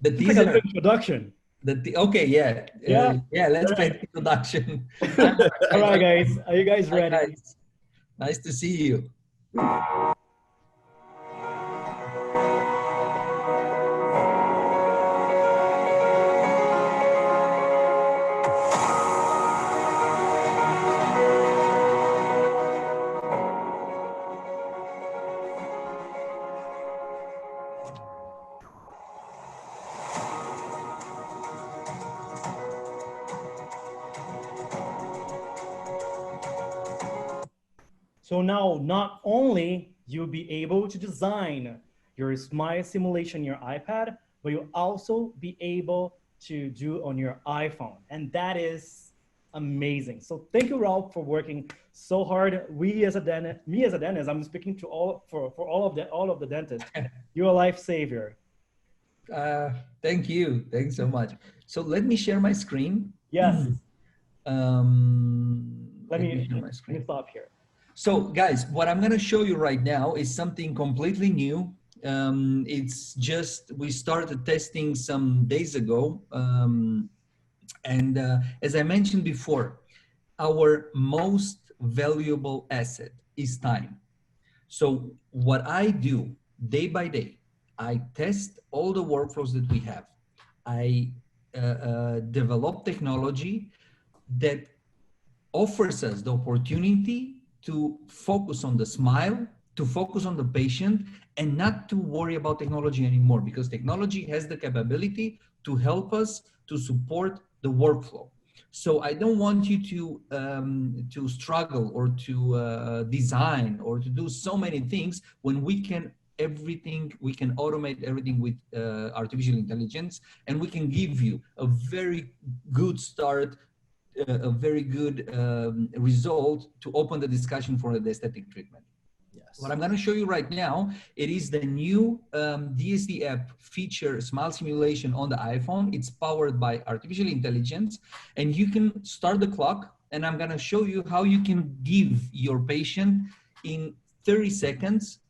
teaser. Like introduction. Okay, yeah. Yeah, let's play the introduction. All right, guys. Are you guys ready? Hi, guys. Nice to see you. So now, not only you'll be able to design your smile simulation, your iPad, but you'll also be able to do on your iPhone. And that is amazing. So thank you, Ralph, for working so hard. Me as a dentist, I'm speaking to all of the dentists. You're a life savior. Thank you. Thanks so much. So let me share my screen. Yes. Let me stop here. So guys, what I'm going to show you right now is something completely new. It's just, we started testing some days ago. As I mentioned before, our most valuable asset is time. So what I do day by day, I test all the workflows that we have. I develop technology that offers us the opportunity to focus on the smile, to focus on the patient, and not to worry about technology anymore, because technology has the capability to help us to support the workflow. So I don't want you to struggle or to design or to do so many things when we can automate everything with artificial intelligence, and we can give you a very good start, a very good result to open the discussion for the aesthetic treatment. Yes. What I'm going to show you right now, it is the new DSD app feature smile simulation on the iPhone. It's powered by artificial intelligence, and you can start the clock, and I'm going to show you how you can give your patient in 30 seconds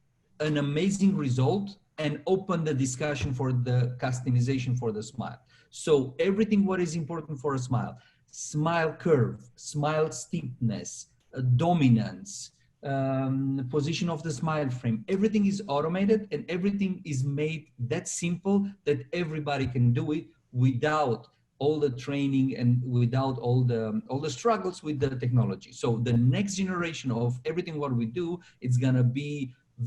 an amazing result and open the discussion for the customization for the smile. So everything what is important for a smile: smile curve, smile steepness, dominance, position of the smile frame, everything is automated, and everything is made that simple that everybody can do it without all the training and without all the struggles with the technology. So the next generation of everything what we do, it's gonna be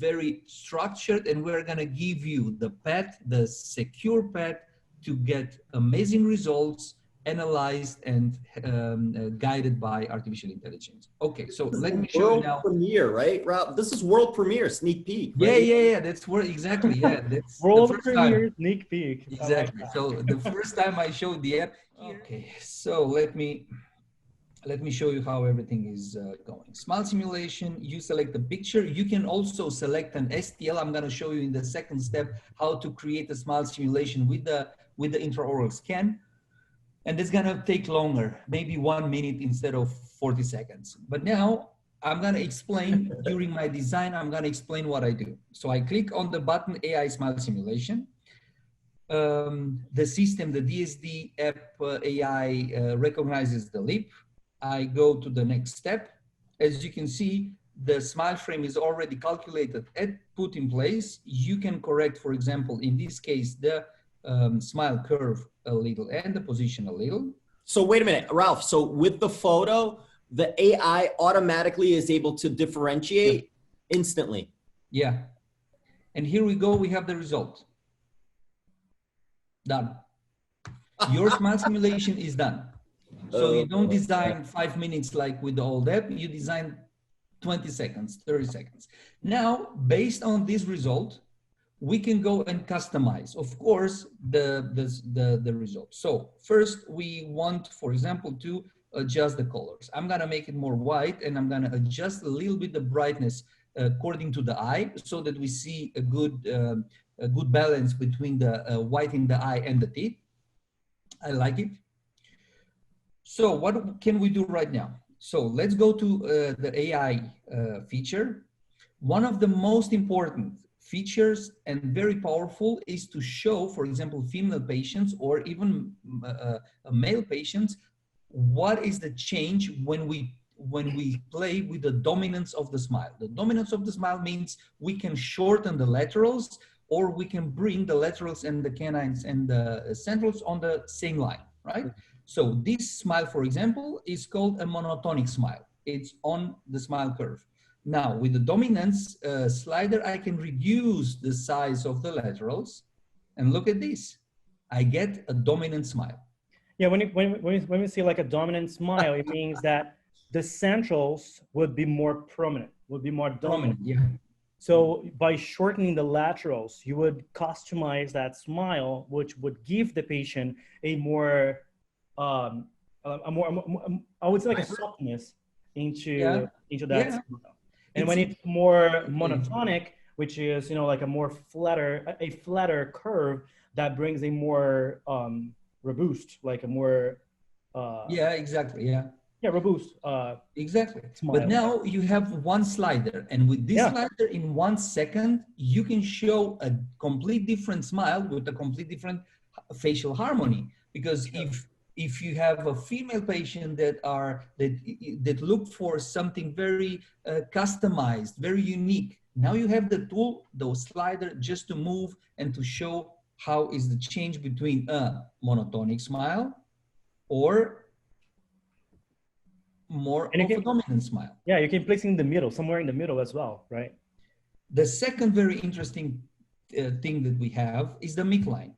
very structured, and we're gonna give you the path, the secure path to get amazing results, analyzed and guided by artificial intelligence. Okay, so let me show you now. World premiere, right, Rob? This is world premiere, sneak peek, Yeah, right? yeah. That's where exactly. Yeah, that's World the first premiere time. sneak peek. I like Exactly. that. So the first time I showed the app. Okay, so let me show you how everything is going. Smile simulation. You select the picture. You can also select an STL. I'm going to show you in the second step how to create a smile simulation with the intraoral scan. And it's gonna take longer, maybe 1 minute instead of 40 seconds. But now I'm gonna explain during my design, I'm gonna explain what I do. So I click on the button AI Smile Simulation. The system, the DSDApp AI recognizes the lip. I go to the next step. As you can see, the smile frame is already calculated and put in place. You can correct, for example, in this case, the smile curve a little and the position a little. So wait a minute, Ralph. So with the photo, the AI automatically is able to differentiate instantly. Yeah. And here we go. We have the result. Done. Your smile simulation is done. So you don't design 5 minutes like with the old app. You design 20 seconds, 30 seconds. Now, based on this result, we can go and customize, of course, the result. So first we want, for example, to adjust the colors. I'm gonna make it more white, and I'm gonna adjust a little bit the brightness according to the eye, so that we see a good balance between the white in the eye and the teeth. I like it. So what can we do right now? So let's go to the AI feature. One of the most important features and very powerful is to show, for example, female patients or even male patients, what is the change when we play with the dominance of the smile. The dominance of the smile means we can shorten the laterals, or we can bring the laterals and the canines and the centrals on the same line, right? So this smile, for example, is called a monotonic smile. It's on the smile curve. Now, with the dominance slider, I can reduce the size of the laterals, and look at this. I get a dominant smile. Yeah, when we see like a dominant smile, it means that the centrals would be more prominent, would be more dominant. Yeah. So by shortening the laterals, you would customize that smile, which would give the patient a more, I would say like a softness into that smile. And when it's more monotonic, which is, you know, like a flatter curve, that brings a more robust, like a more yeah, exactly. Yeah, robust exactly. smile. But now you have one slider, and with this slider in 1 second, you can show a complete different smile with a complete different facial harmony. Because if you have a female patient that look for something very customized, very unique, now you have the tool, the slider, just to move and to show how is the change between a monotonic smile or more of a dominant smile. Yeah, you can place it in the middle, somewhere in the middle as well, right? The second very interesting thing that we have is the midline.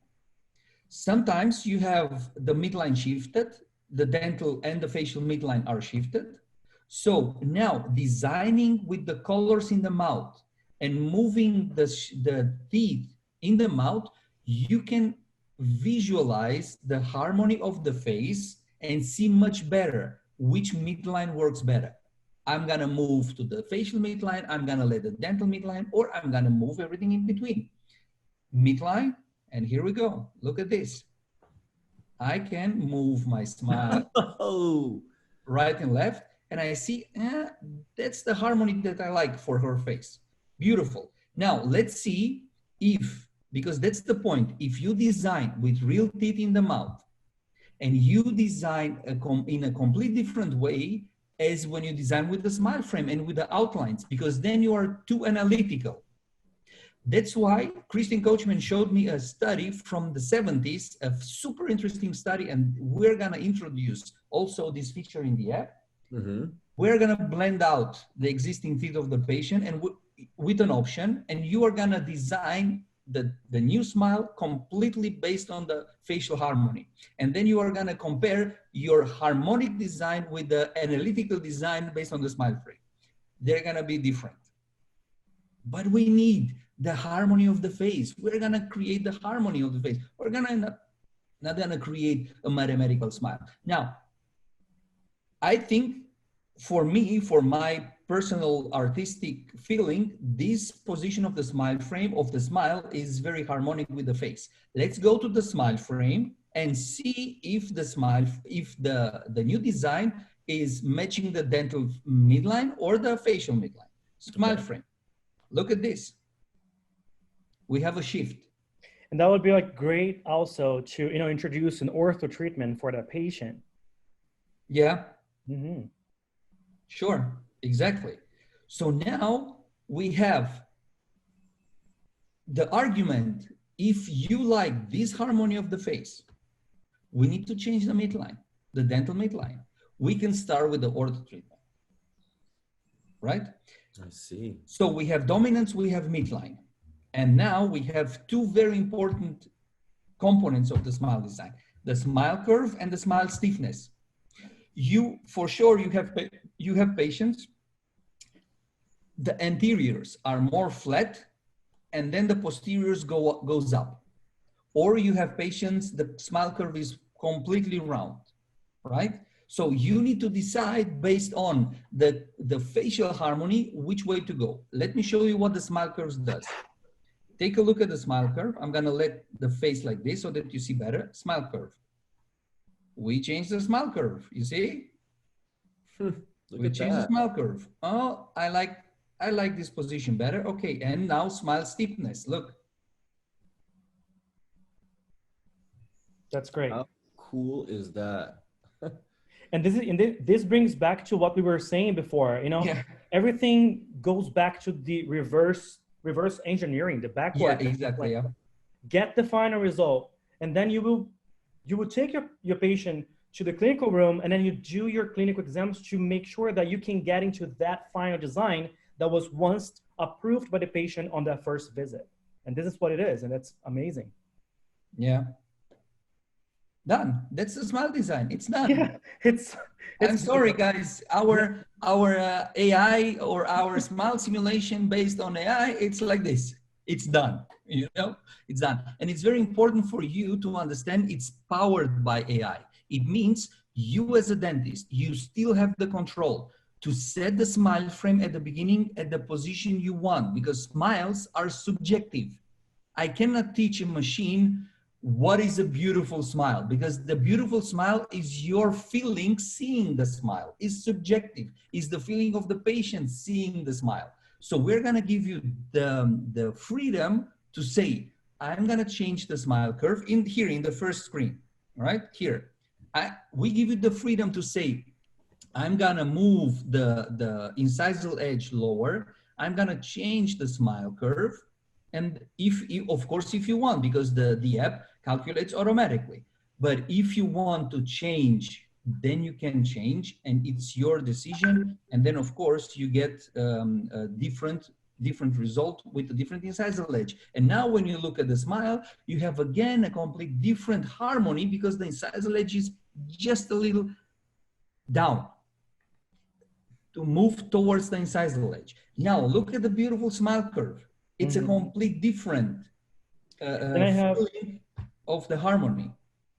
Sometimes you have the midline shifted, the dental and the facial midline are shifted. So now designing with the colors in the mouth and moving the teeth in the mouth, you can visualize the harmony of the face and see much better which midline works better. I'm gonna move to the facial midline, I'm gonna let the dental midline, or I'm gonna move everything in between. Midline, and here we go. Look at this. I can move my smile right and left, and I see that's the harmony that I like for her face. Beautiful. Now let's see if, because that's the point, if you design with real teeth in the mouth and you design in a complete different way as when you design with the smile frame and with the outlines, because then you are too analytical. That's why Christine Coachman showed me a study from the 70s, a super interesting study, and we're gonna introduce also this feature in the app. We're gonna blend out the existing teeth of the patient and with an option, and you are gonna design the new smile completely based on the facial harmony. And then you are gonna compare your harmonic design with the analytical design based on the smile frame. They're gonna be different. But we need the harmony of the face. We're gonna create the harmony of the face. We're gonna not gonna create a mathematical smile. Now, I think for me, for my personal artistic feeling, this position of the smile frame of the smile is very harmonic with the face. Let's go to the smile frame and see if the smile, if the new design is matching the dental midline or the facial midline. Smile frame. Look at this. We have a shift. And that would be like great also to, you know, introduce an ortho treatment for the patient. Yeah. Sure, exactly. So now we have the argument, if you like this harmony of the face, we need to change the midline, the dental midline. We can start with the ortho treatment, right? I see. So we have dominance, we have midline. And now we have two very important components of the smile design, the smile curve and the smile stiffness. You, for sure, you have patients, the anteriors are more flat and then the posteriors goes up. Or you have patients, the smile curve is completely round, right? So you need to decide based on the facial harmony, which way to go. Let me show you what the smile curve does. Take a look at the smile curve. I'm gonna let the face like this so that you see better. Smile curve. We change the smile curve, you see? We change the smile curve. Oh, I like this position better. Okay, and now smile stiffness, look. That's great. How cool is that? And this brings back to what we were saying before, you know, everything goes back to the reverse engineering, the backward. Yeah, exactly. Like, get the final result, and then you will take your patient to the clinical room, and then you do your clinical exams to make sure that you can get into that final design that was once approved by the patient on that first visit. And this is what it is, and that's amazing. Yeah. Done. That's the smile design. It's done. Yeah, it's I'm sorry, guys. Our AI or our smile simulation based on AI, it's like this. It's done. You know, it's done. And it's very important for you to understand it's powered by AI. It means you as a dentist, you still have the control to set the smile frame at the beginning at the position you want, because smiles are subjective. I cannot teach a machine what is a beautiful smile, because the beautiful smile is your feeling seeing the smile. It's subjective. It's the feeling of the patient seeing the smile. So we're gonna give you the freedom to say, I'm gonna change the smile curve in here in the first screen, right? Here. We give you the freedom to say, I'm gonna move the incisal edge lower. I'm gonna change the smile curve. And if you, of course, if you want, because the app calculates automatically. But if you want to change, then you can change, and it's your decision. And then, of course, you get a different result with a different incisal edge. And now when you look at the smile, you have again a complete different harmony, because the incisal edge is just a little down to move towards the incisal edge. Now look at the beautiful smile curve. It's a complete different feeling of the harmony.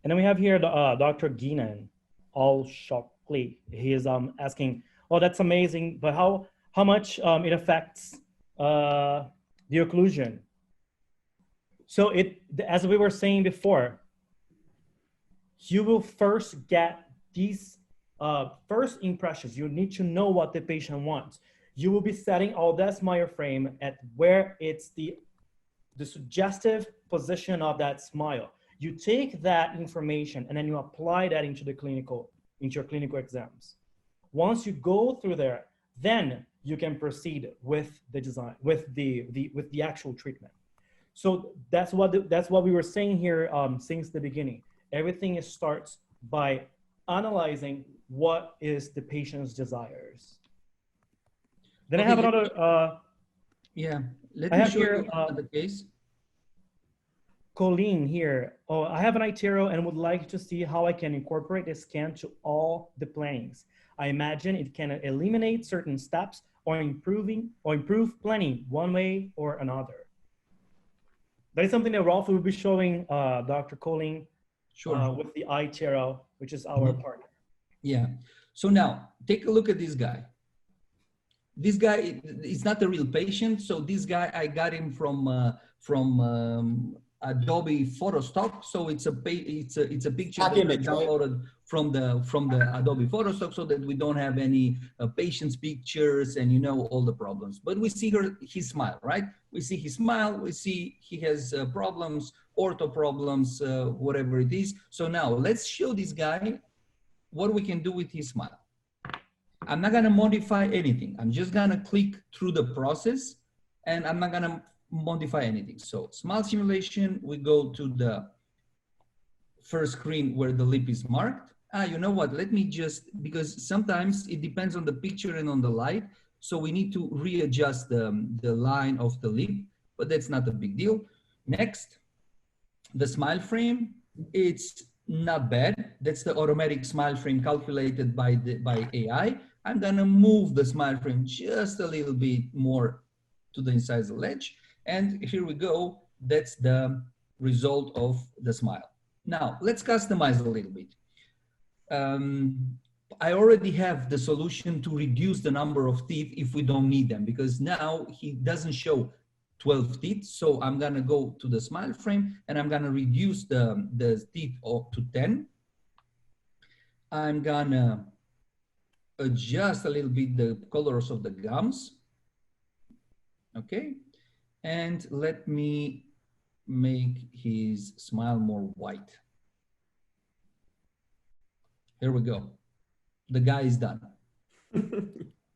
And then we have here Dr. Geenan, all Shockley. He is asking, oh, that's amazing, but how much it affects the occlusion? So as we were saying before, you will first get these first impressions. You need to know what the patient wants. You will be setting all that smile frame at where it's the suggestive position of that smile. You take that information and then you apply that into your clinical exams. Once you go through there, then you can proceed with the design, with the actual treatment. So that's what we were saying here since the beginning. Everything starts by analyzing what is the patient's desires. Then Okay, I have another. Yeah, let I me have show here you another case. Colleen here. Oh, I have an iTero and would like to see how I can incorporate the scan to all the plannings. I imagine it can eliminate certain steps or improve planning one way or another. That is something that Rolf will be showing Dr. Colleen Sure. with the iTero, which is our partner. Yeah. So now take a look at this guy. This guy is not a real patient. So this guy, I got him from Adobe Photostock. So it's a picture that I downloaded from the Adobe Photostock, so that we don't have any patient's pictures and all the problems. But we see his smile, right? We see his smile. We see he has problems, ortho problems, whatever it is. So now let's show this guy what we can do with his smile. I'm not gonna modify anything. I'm just gonna click through the process and I'm not gonna modify anything. So smile simulation, we go to the first screen where the lip is marked. You know what, let me just, because sometimes it depends on the picture and on the light. So we need to readjust the line of the lip, but that's not a big deal. Next, the smile frame, it's not bad. That's the automatic smile frame calculated by AI. I'm gonna move the smile frame just a little bit more to the incisal ledge. And here we go. That's the result of the smile. Now let's customize a little bit. I already have the solution to reduce the number of teeth if we don't need them, because now he doesn't show 12 teeth. So I'm gonna go to the smile frame and I'm gonna reduce the teeth to 10. I'm gonna adjust a little bit the colors of the gums. Okay. And let me make his smile more white. Here we go. The guy is done. All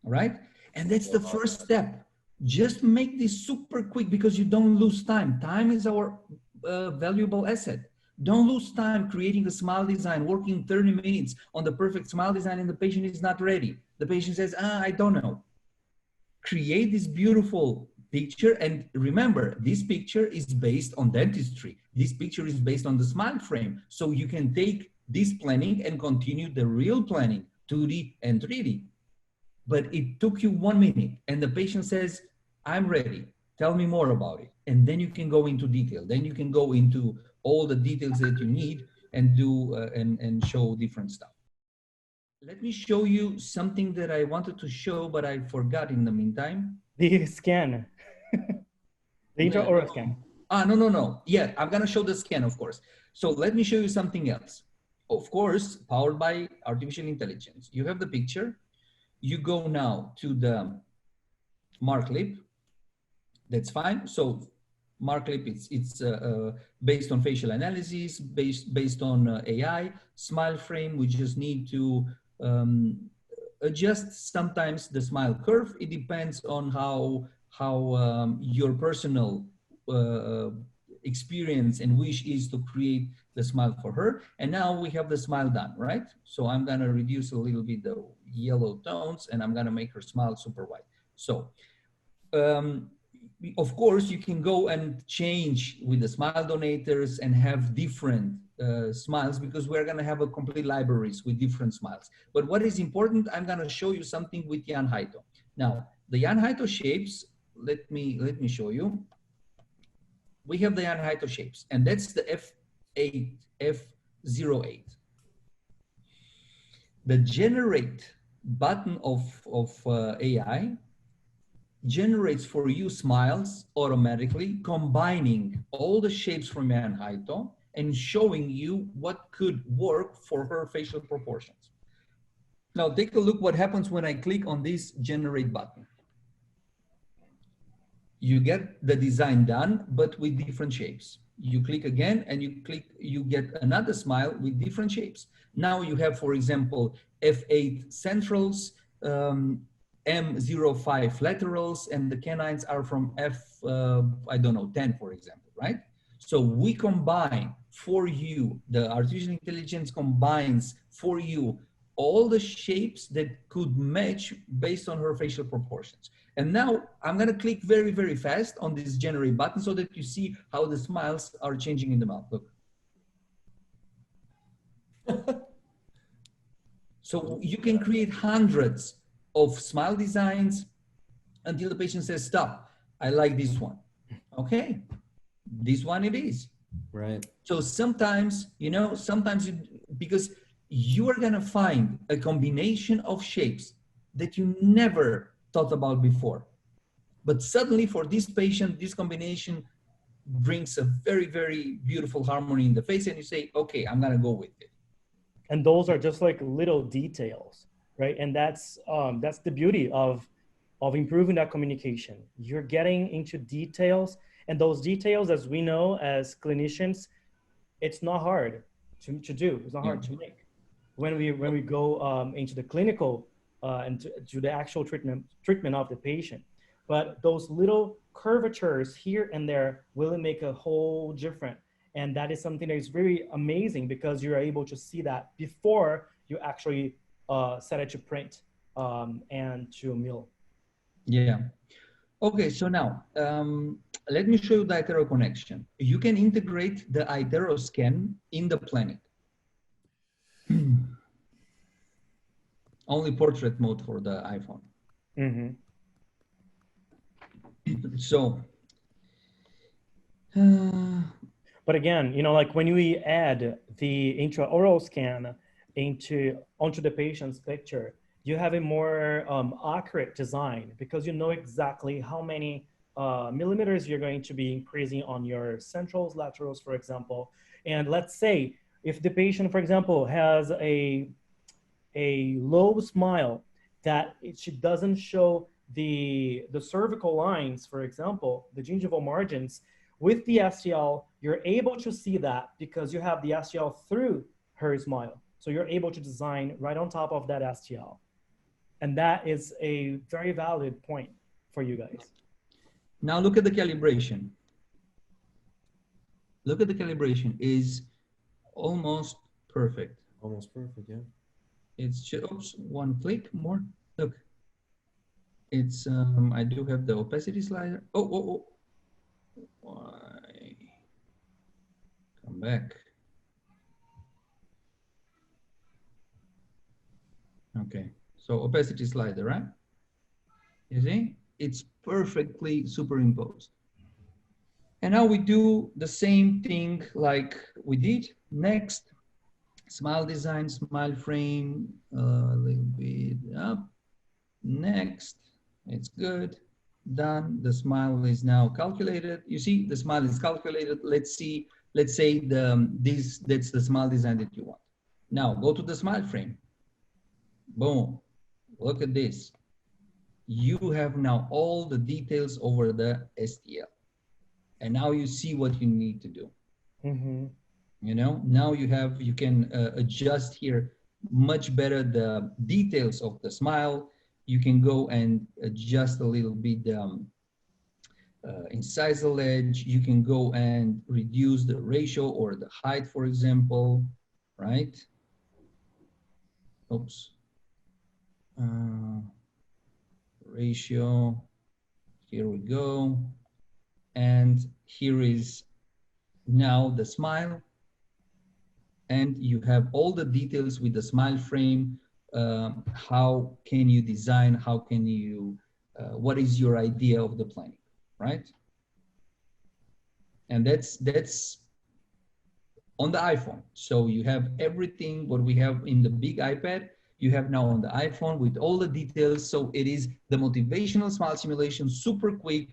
right. And that's the first step. Just make this super quick because you don't lose time. Time is our valuable asset. Don't lose time creating a smile design, working 30 minutes on the perfect smile design and the patient is not ready. The patient says, I don't know. Create this beautiful picture. And remember, this picture is based on dentistry. This picture is based on the smile frame. So you can take this planning and continue the real planning, 2D and 3D. But it took you 1 minute and the patient says, I'm ready. Tell me more about it. And then you can go into detail. Then you can go into all the details that you need and do and show different stuff. Let me show you something that I wanted to show, but I forgot in the meantime. The scan. The intraoral scan. No. Yeah, I'm gonna show the scan, of course. So let me show you something else. Of course, powered by artificial intelligence. You have the picture. You go now to the mark lip. That's fine. So mark lip, it's based on facial analysis, based on AI. Smile frame, we just need to adjust sometimes the smile curve. It depends on how your personal experience and wish is to create the smile for her. And now we have the smile done, right? So I'm gonna reduce a little bit the yellow tones and I'm gonna make her smile super white. So of course you can go and change with the smile donators and have different smiles, because we're gonna have a complete libraries with different smiles. But what is important, I'm gonna show you something with Jan Haito. Now, the Jan Haito shapes, let me show you. We have the Jan Haito shapes, and that's the F08. The generate button of AI generates for you smiles automatically, combining all the shapes from Jan Haito and showing you what could work for her facial proportions. Now take a look what happens when I click on this generate button. You get the design done, but with different shapes. You click again and you get another smile with different shapes. Now you have, for example, F8 centrals, M05 laterals, and the canines are from I don't know, 10, for example. right? So we combine for you, the artificial intelligence combines for you all the shapes that could match based on her facial proportions. And now I'm gonna click very, very fast on this generate button so that you see how the smiles are changing in the mouth. Look. So you can create hundreds of smile designs until the patient says, stop, I like this one. Okay, this one it is. Right. So sometimes, because you are gonna find a combination of shapes that you never thought about before. But suddenly for this patient, this combination brings a very, very beautiful harmony in the face, and you say, okay, I'm gonna go with it. And those are just like little details, right? And that's the beauty of improving that communication. You're getting into details, and those details, as we know as clinicians, it's not hard to do. It's not hard to make. When we go into the clinical and to the actual treatment of the patient. But those little curvatures here and there will make a whole difference. And that is something that is very amazing because you're able to see that before you actually set it to print and to mill. Yeah. Okay, so now let me show you the iTero connection. You can integrate the iTero scan in the planning. Only portrait mode for the iPhone. Mm-hmm. So, but again, like when we add the intraoral scan onto the patient's picture, you have a more accurate design because you know exactly how many millimeters you're going to be increasing on your centrals, laterals, for example. And let's say if the patient, for example, has a low smile that she doesn't show the cervical lines, for example, the gingival margins, with the STL, you're able to see that because you have the STL through her smile. So you're able to design right on top of that STL. And that is a very valid point for you guys. Now look at the calibration. Look at the calibration is almost perfect. Almost perfect, yeah. It's just, oops, one click more. Look, it's, I do have the opacity slider. Oh. Why? Come back. Okay, so opacity slider, right? You see, it's perfectly superimposed. And now we do the same thing like we did. Next, smile design, smile frame, a little bit up. Next, it's good, done. The smile is now calculated. You see, the smile is calculated. Let's say that's the smile design that you want. Now go to the smile frame. Boom, look at this. You have now all the details over the STL. And now you see what you need to do. Mm-hmm. Now you can adjust here much better the details of the smile. You can go and adjust a little bit the incisal edge. You can go and reduce the ratio or the height, for example, right? Oops. Ratio, here we go. And here is now the smile. And you have all the details with the smile frame. How can you design? How can you, what is your idea of the planning, right? And that's on the iPhone. So you have everything what we have in the big iPad, you have now on the iPhone with all the details. So it is the motivational smile simulation, super quick,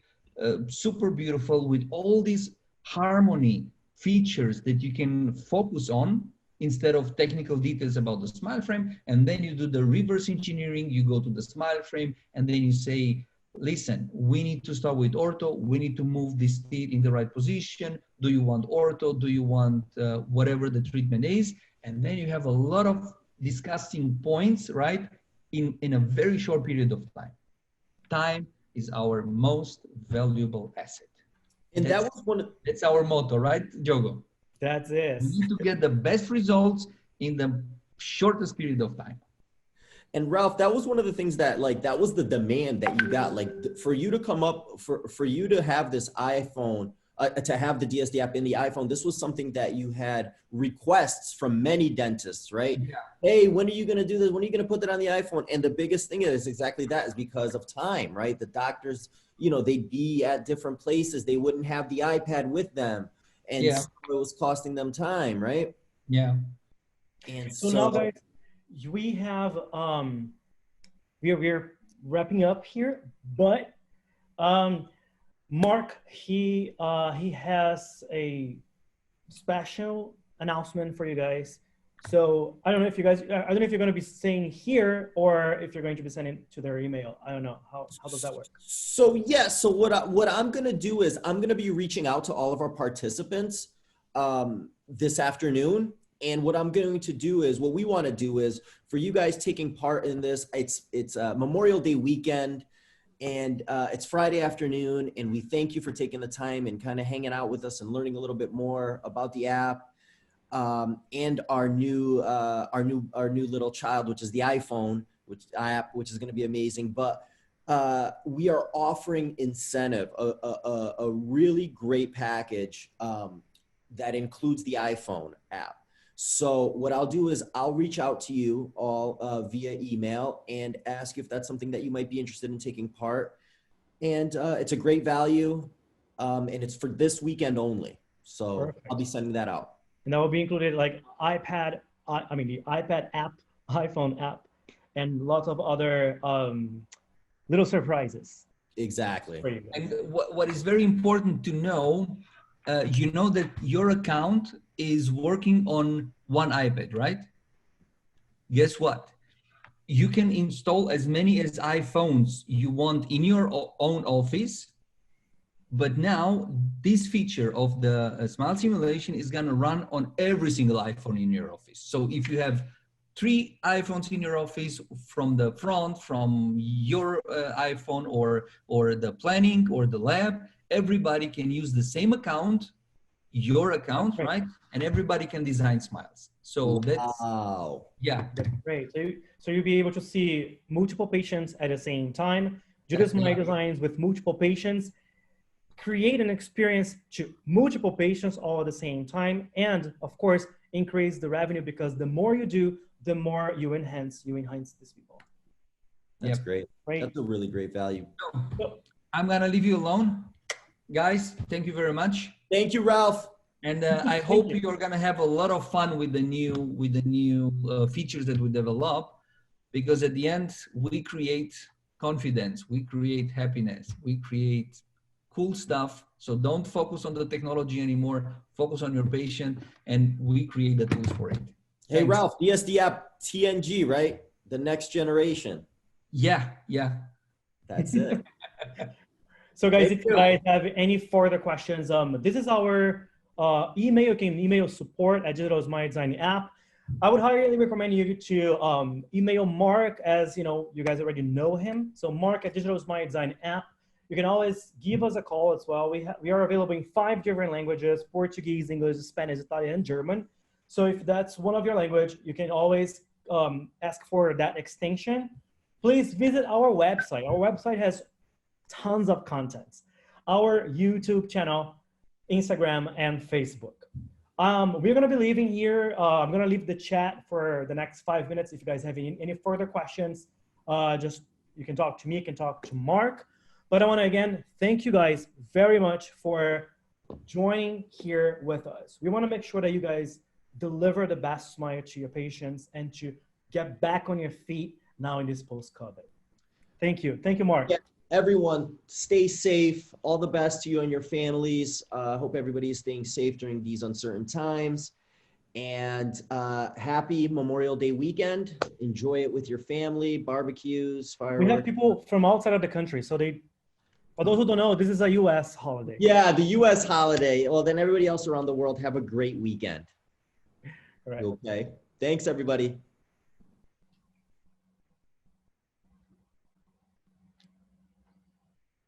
super beautiful with all these harmony features that you can focus on instead of technical details about the smile frame. And then you do the reverse engineering, you go to the smile frame, and then you say, listen, we need to start with ortho. We need to move this teeth in the right position. Do you want ortho? Do you want whatever the treatment is? And then you have a lot of discussing points, right? In a very short period of time. Time is our most valuable asset. And that was one of, It's our motto, right, Jogo? That's it. We need to get the best results in the shortest period of time. and Ralph, that was one of the things that like, that was the demand that you got, like for you to come up, for you to have this iPhone, to have the DSD app in the iPhone, this was something that you had requests from many dentists, right? Yeah. Hey, when are you going to do this? When are you going to put that on the iPhone? And the biggest thing is exactly that, is because of time, right? The doctors, you know, they'd be at different places. They wouldn't have the iPad with them. And Yeah. so it was costing them time, right? Yeah. And So now, guys, we have we're wrapping up here, but Mark, he has a special announcement for you guys. So I don't know if you guys, I don't know if you're going to be saying here or if you're going to be sending to their email. I don't know. How does that work? So yeah, so what I'm gonna do is I'm gonna be reaching out to all of our participants this afternoon. And what I'm going to do is, what we want to do is, for you guys taking part in this, it's Memorial Day weekend, and it's Friday afternoon, and we thank you for taking the time and kind of hanging out with us and learning a little bit more about the app and our new little child, which is the iPhone, which is going to be amazing. But we are offering incentive, a really great package that includes the iPhone app. So what I'll do is I'll reach out to you all via email and ask if that's something that you might be interested in taking part. And it's a great value, and it's for this weekend only. So Perfect. I'll be sending that out. And that will be included like iPad, the iPad app, iPhone app, and lots of other little surprises. Exactly. And what is very important to know, you know that your account is working on one iPad, right? Guess what? You can install as many as iPhones you want in your own office. But now this feature of the smile simulation is going to run on every single iPhone in your office. So if you have 3 iPhones in your office, from the front, from your iPhone or the planning or the lab, everybody can use the same account, your account, right? And everybody can design smiles. So that's, wow. Yeah. That's great. So you'll be able to see multiple patients at the same time, do the smile designs with multiple patients, create an experience to multiple patients all at the same time, and of course, increase the revenue, because the more you do, the more you enhance these people. That's great. Right. That's a really great value. So I'm going to leave you alone. Guys, thank you very much. Thank you, Ralph. And I hope you're going to have a lot of fun with the new features that we develop, because at the end, we create confidence, we create happiness, we create cool stuff. So don't focus on the technology anymore, focus on your patient, and we create the tools for it. Hey, Thanks. Ralph, DSDApp TNG, right? The next generation. Yeah. That's it. So guys, if you guys have any further questions, this is our email. You can email support@digitalsmiledesign.app. I would highly recommend you to email Mark, as you know, you guys already know him. So Mark@digitalsmiledesign.app. You can always give us a call as well. We are available in 5 different languages: Portuguese, English, Spanish, Italian, and German. So if that's one of your language, you can always ask for that extension. Please visit our website. Our website has tons of content. Our YouTube channel, Instagram, and Facebook. We're gonna be leaving here. I'm gonna leave the chat for the next 5 minutes. If you guys have any further questions, just you can talk to me, you can talk to Mark. But I wanna again, thank you guys very much for joining here with us. We wanna make sure that you guys deliver the best smile to your patients and to get back on your feet now in this post-COVID. Thank you, Mark. Yeah. Everyone, stay safe. All the best to you and your families. Hope everybody is staying safe during these uncertain times. And happy Memorial Day weekend. Enjoy it with your family, barbecues, fireworks. We have people from outside of the country. So for those who don't know, this is a US holiday. Yeah, the US holiday. Well, then everybody else around the world, have a great weekend. All right. Okay. Thanks, everybody.